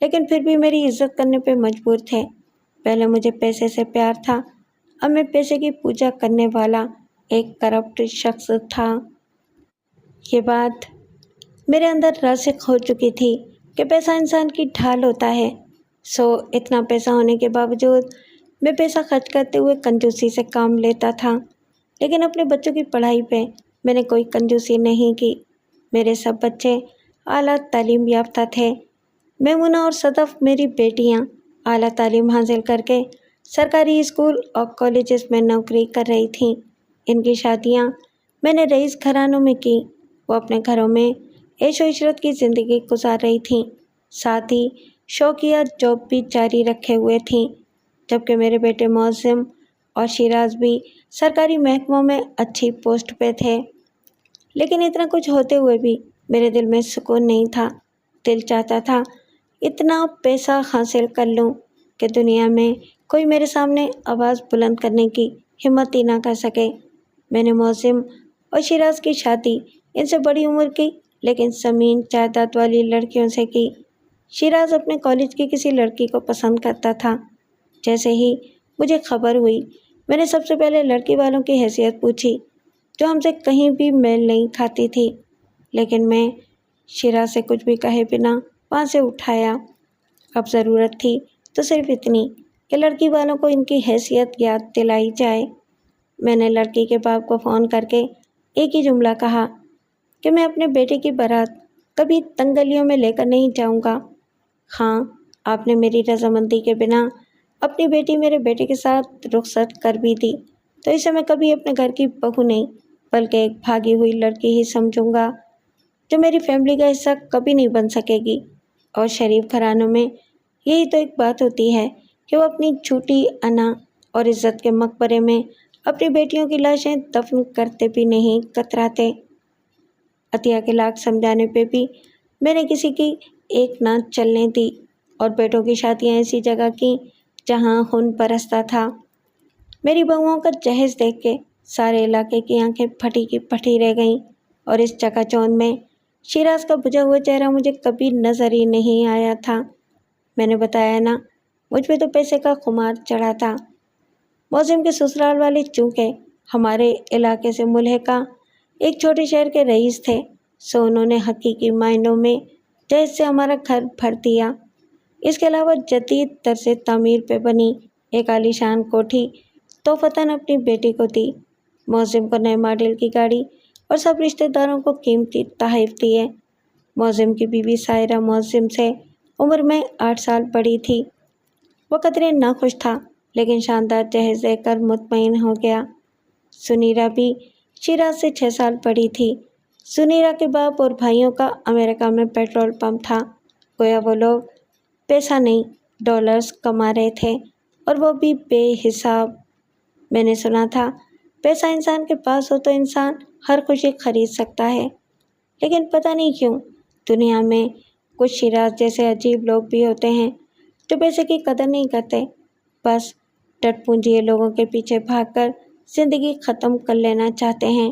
Speaker 1: لیکن پھر بھی میری عزت کرنے پہ مجبور تھے۔ پہلے مجھے پیسے سے پیار تھا، اب میں پیسے کی پوجا کرنے والا ایک کرپٹ شخص تھا۔ یہ بات میرے اندر راسخ ہو چکی تھی کہ پیسہ انسان کی ڈھال ہوتا ہے۔ اتنا پیسہ ہونے کے باوجود میں پیسہ خرچ کرتے ہوئے کنجوسی سے کام لیتا تھا، لیکن اپنے بچوں کی پڑھائی پہ میں نے کوئی کنجوسی نہیں کی۔ میرے سب بچے اعلیٰ تعلیم یافتہ تھے۔ میمونہ اور صدف میری بیٹیاں اعلیٰ تعلیم حاصل کر کے سرکاری اسکول اور کالجز میں نوکری کر رہی تھیں۔ ان کی شادیاں میں نے رئیس گھرانوں میں کی۔ وہ اپنے گھروں میں عیش و عشرت کی زندگی گزار رہی تھیں، ساتھ ہی شوقیہ جاب بھی جاری رکھے ہوئے تھیں، جبکہ میرے بیٹے معظم اور شیراز بھی سرکاری محکموں میں اچھی پوسٹ پہ تھے۔ لیکن اتنا کچھ ہوتے ہوئے بھی میرے دل میں سکون نہیں تھا۔ دل چاہتا تھا اتنا پیسہ حاصل کر لوں کہ دنیا میں کوئی میرے سامنے آواز بلند کرنے کی ہمت ہی نہ کر سکے۔ میں نے معظم اور شیراز کی شادی ان سے بڑی عمر کی لیکن زمین جائیداد والی لڑکیوں سے کی۔ شیراز اپنے کالج کی کسی لڑکی کو پسند کرتا تھا۔ جیسے ہی مجھے خبر ہوئی، میں نے سب سے پہلے لڑکی والوں کی حیثیت پوچھی، جو ہم سے کہیں بھی میل نہیں کھاتی تھی، لیکن میں شیراز سے کچھ بھی کہے بنا وہاں سے اٹھایا۔ اب ضرورت تھی تو صرف اتنی کہ لڑکی والوں کو ان کی حیثیت یاد دلائی جائے۔ میں نے لڑکی کے باپ کو فون کر کے ایک ہی جملہ کہا کہ میں اپنے بیٹے کی بارات کبھی تنگ گلیوں میں لے کر نہیں جاؤں گا۔ ہاں، آپ نے میری رضامندی کے بنا اپنی بیٹی میرے بیٹے کے ساتھ رخصت کر بھی دی تو اسے میں کبھی اپنے گھر کی بہو نہیں بلکہ ایک بھاگی ہوئی لڑکی ہی سمجھوں گا، جو میری فیملی کا حصہ کبھی نہیں بن سکے گی۔ اور شریف گھرانوں میں یہی تو ایک بات ہوتی ہے کہ وہ اپنی جھوٹی انا اور عزت کے مقبرے میں اپنی بیٹیوں کی لاشیں دفن کرتے بھی نہیں کتراتے۔ عطیہ کے لاکھ سمجھانے پہ بھی میں نے کسی کی ایک نہ چلنے دی اور بیٹوں کی شادیاں ایسی جگہ کی جہاں خون برستا تھا۔ میری بہوؤں کا جہیز دیکھ کے سارے علاقے کی آنکھیں پھٹی کی پھٹی رہ گئیں، اور اس چکا چوند میں شیراز کا بجھا ہوا چہرہ مجھے کبھی نظر ہی نہیں آیا تھا۔ میں نے بتایا نا، مجھ پہ تو پیسے کا خمار چڑھا تھا۔ معظم کے سسرال والے چونکہ ہمارے علاقے سے ملحقہ ایک چھوٹے شہر کے رئیس تھے، انہوں نے حقیقی معنوں میں جہیز سے ہمارا گھر بھر دیا۔ اس کے علاوہ جدید طرز تعمیر پہ بنی ایک عالیشان کوٹھی تحفتاً اپنی بیٹی کو دی۔ معظم کو نئے ماڈل کی گاڑی اور سب رشتہ داروں کو قیمتی تحائف دیے۔ معظم کی بیوی سائرہ معظم سے عمر میں 8 سال بڑی تھی۔ وہ قدرے ناخوش تھا لیکن شاندار جہیز دے کر مطمئن ہو گیا۔ سنیرا بھی شیراز سے 6 سال بڑی تھی۔ سنیرا کے باپ اور بھائیوں کا امریکہ میں پیٹرول پمپ تھا، گویا وہ لوگ پیسہ نہیں ڈالرز کما رہے تھے، اور وہ بھی بے حساب۔ میں نے سنا تھا پیسہ انسان کے پاس ہو تو انسان ہر خوشی خرید سکتا ہے، لیکن پتہ نہیں کیوں دنیا میں کچھ شیراز جیسے عجیب لوگ بھی ہوتے ہیں جو پیسے کی قدر نہیں کرتے، بس ڈٹ پونجیے لوگوں کے پیچھے بھاگ کر زندگی ختم کر لینا چاہتے ہیں۔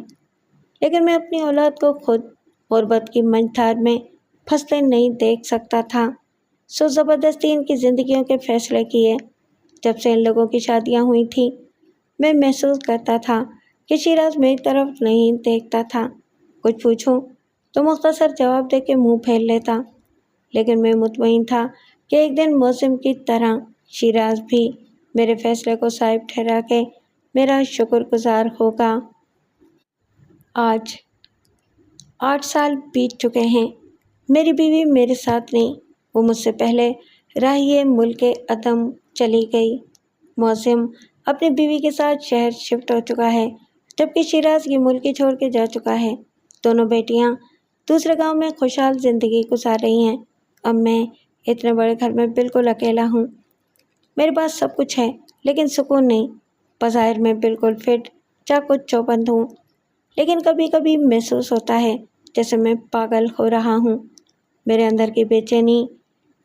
Speaker 1: لیکن میں اپنی اولاد کو خود غربت کی منجھار میں پھنستے نہیں دیکھ سکتا تھا، زبردستی ان کی زندگیوں کے فیصلے کیے۔ جب سے ان لوگوں کی شادیاں ہوئی تھیں، میں محسوس کرتا تھا کہ شیراز میری طرف نہیں دیکھتا تھا۔ کچھ پوچھوں تو مختصر جواب دے کے منہ پھیر لیتا، لیکن میں مطمئن تھا کہ ایک دن معظم کی طرح شیراز بھی میرے فیصلے کو صائب ٹھہرا کے میرا شکر گزار ہوگا۔ آج 8 سال بیت چکے ہیں۔ میری بیوی میرے ساتھ نہیں، وہ مجھ سے پہلے راہیے ملک عدم چلی گئی۔ معظم اپنی بیوی کے ساتھ شہر شفٹ ہو چکا ہے، جبکہ شیراز یہ ملک ہی چھوڑ کے جا چکا ہے۔ دونوں بیٹیاں دوسرے گاؤں میں خوشحال زندگی گزار رہی ہیں۔ اب میں اتنے بڑے گھر میں بالکل اکیلا ہوں۔ میرے پاس سب کچھ ہے لیکن سکون نہیں۔ بظاہر میں بالکل فٹ چاق و چوبند ہوں، لیکن کبھی کبھی محسوس ہوتا ہے جیسے میں پاگل ہو رہا ہوں۔ میرے اندر کی بے چینی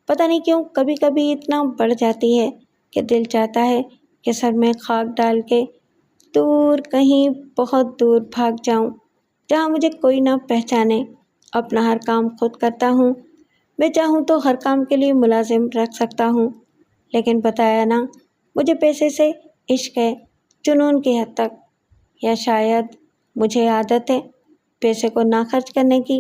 Speaker 1: پتہ نہیں کیوں کبھی کبھی اتنا بڑھ جاتی ہے کہ دل چاہتا ہے کہ سر میں خاک ڈال کے دور کہیں بہت دور بھاگ جاؤں، جہاں مجھے کوئی نہ پہچانے۔ اپنا ہر کام خود کرتا ہوں، میں چاہوں تو ہر کام کے لیے ملازم رکھ سکتا ہوں، لیکن بتایا نا، مجھے پیسے سے عشق ہے، جنون کی حد تک، یا شاید مجھے عادت ہے پیسے کو نہ خرچ کرنے کی۔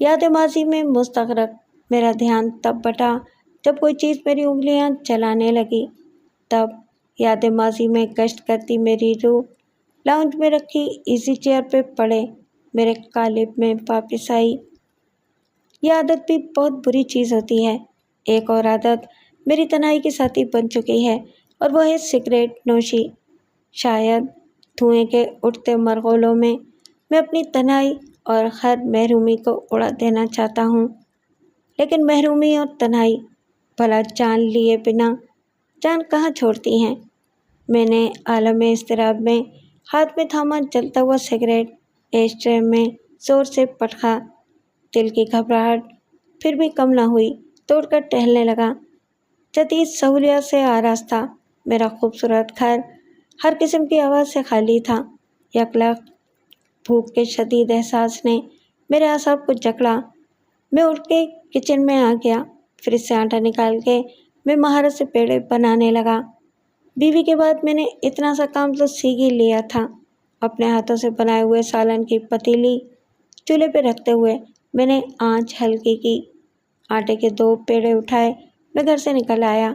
Speaker 1: یاد ماضی میں مستغرق میرا دھیان تب بٹا جب کوئی چیز میری انگلیاں چلانے لگی، تب یاد ماضی میں گشت کرتی میری روح لاؤنج میں رکھی ایزی چیئر پہ پڑے میرے قالب میں واپس آئی۔ یہ عادت بھی بہت بری چیز ہوتی ہے۔ ایک اور عادت میری تنہائی کی ساتھی بن چکی ہے، اور وہ ہے سگریٹ نوشی۔ شاید دھوئیں کے اٹھتے مرغولوں میں میں اپنی تنہائی اور ہر محرومی کو اڑا دینا چاہتا ہوں، لیکن محرومی اور تنہائی بھلا جان لیے بنا جان کہاں چھوڑتی ہیں۔ میں نے عالم اضطراب میں ہاتھ میں تھاما جلتا ہوا سگریٹ ایش ٹرے میں زور سے پٹکا۔ دل کی گھبراہٹ پھر بھی کم نہ ہوئی، توڑ کر ٹہلنے لگا۔ جدید سہولیات سے آراستہ میرا خوبصورت گھر ہر قسم کی آواز سے خالی تھا۔ یکلخت بھوک کے شدید احساس نے میرے اعصاب کو جکڑا۔ میں اٹھ کے کچن میں آ گیا، فریج سے آٹا نکال کے میں مہارت سے پیڑے بنانے لگا۔ بیوی کے بعد میں نے اتنا سا کام تو سیکھ ہی لیا تھا۔ اپنے ہاتھوں سے بنائے ہوئے سالن کی پتیلی چولہے پہ رکھتے ہوئے میں نے آنچ ہلکی کی، آٹے کے 2 پیڑے اٹھائے، میں گھر سے نکل آیا۔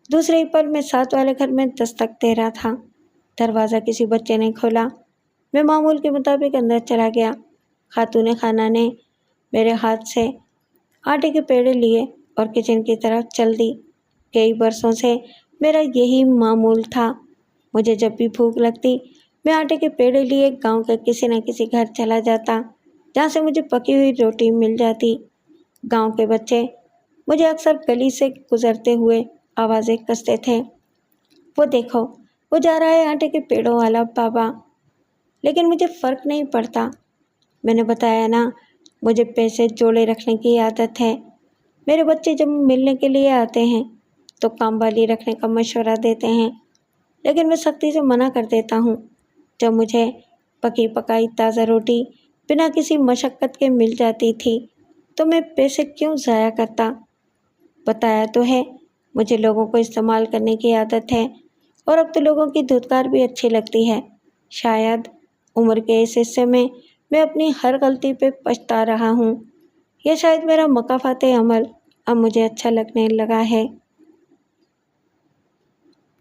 Speaker 1: دوسرے ہی پل میں ساتھ والے گھر میں دستک دے رہا تھا۔ دروازہ کسی بچے نے کھولا۔ میں معمول کے مطابق اندر چلا گیا۔ خاتون خانہ نے میرے ہاتھ سے آٹے کے پیڑے لیے اور کچن کی طرف چل دی۔ کئی برسوں سے میرا یہی معمول تھا۔ مجھے جب بھی بھوک لگتی، میں آٹے کے پیڑے لیے گاؤں کے کسی نہ کسی گھر چلا جاتا، جہاں سے مجھے پکی ہوئی روٹی مل جاتی۔ گاؤں کے بچے مجھے اکثر گلی سے گزرتے ہوئے آوازیں کستے تھے، وہ دیکھو، وہ جا رہا ہے آٹے کے پیڑوں والا بابا۔ لیکن مجھے فرق نہیں پڑتا۔ میں نے بتایا نا، مجھے پیسے جوڑے رکھنے کی عادت ہے۔ میرے بچے جب ملنے کے لیے آتے ہیں تو کام والی رکھنے کا مشورہ دیتے ہیں، لیکن میں سختی سے منع کر دیتا ہوں۔ جب مجھے پکی پکائی تازہ روٹی بنا کسی مشقت کے مل جاتی تھی تو میں پیسے کیوں ضائع کرتا؟ بتایا تو ہے، مجھے لوگوں کو استعمال کرنے کی عادت ہے، اور اب تو لوگوں کی دھتکار بھی اچھی لگتی ہے۔ شاید عمر کے اس حصے میں اپنی ہر غلطی پہ پچھتا رہا ہوں، یا شاید میرا مکافات عمل اب مجھے اچھا لگنے لگا ہے۔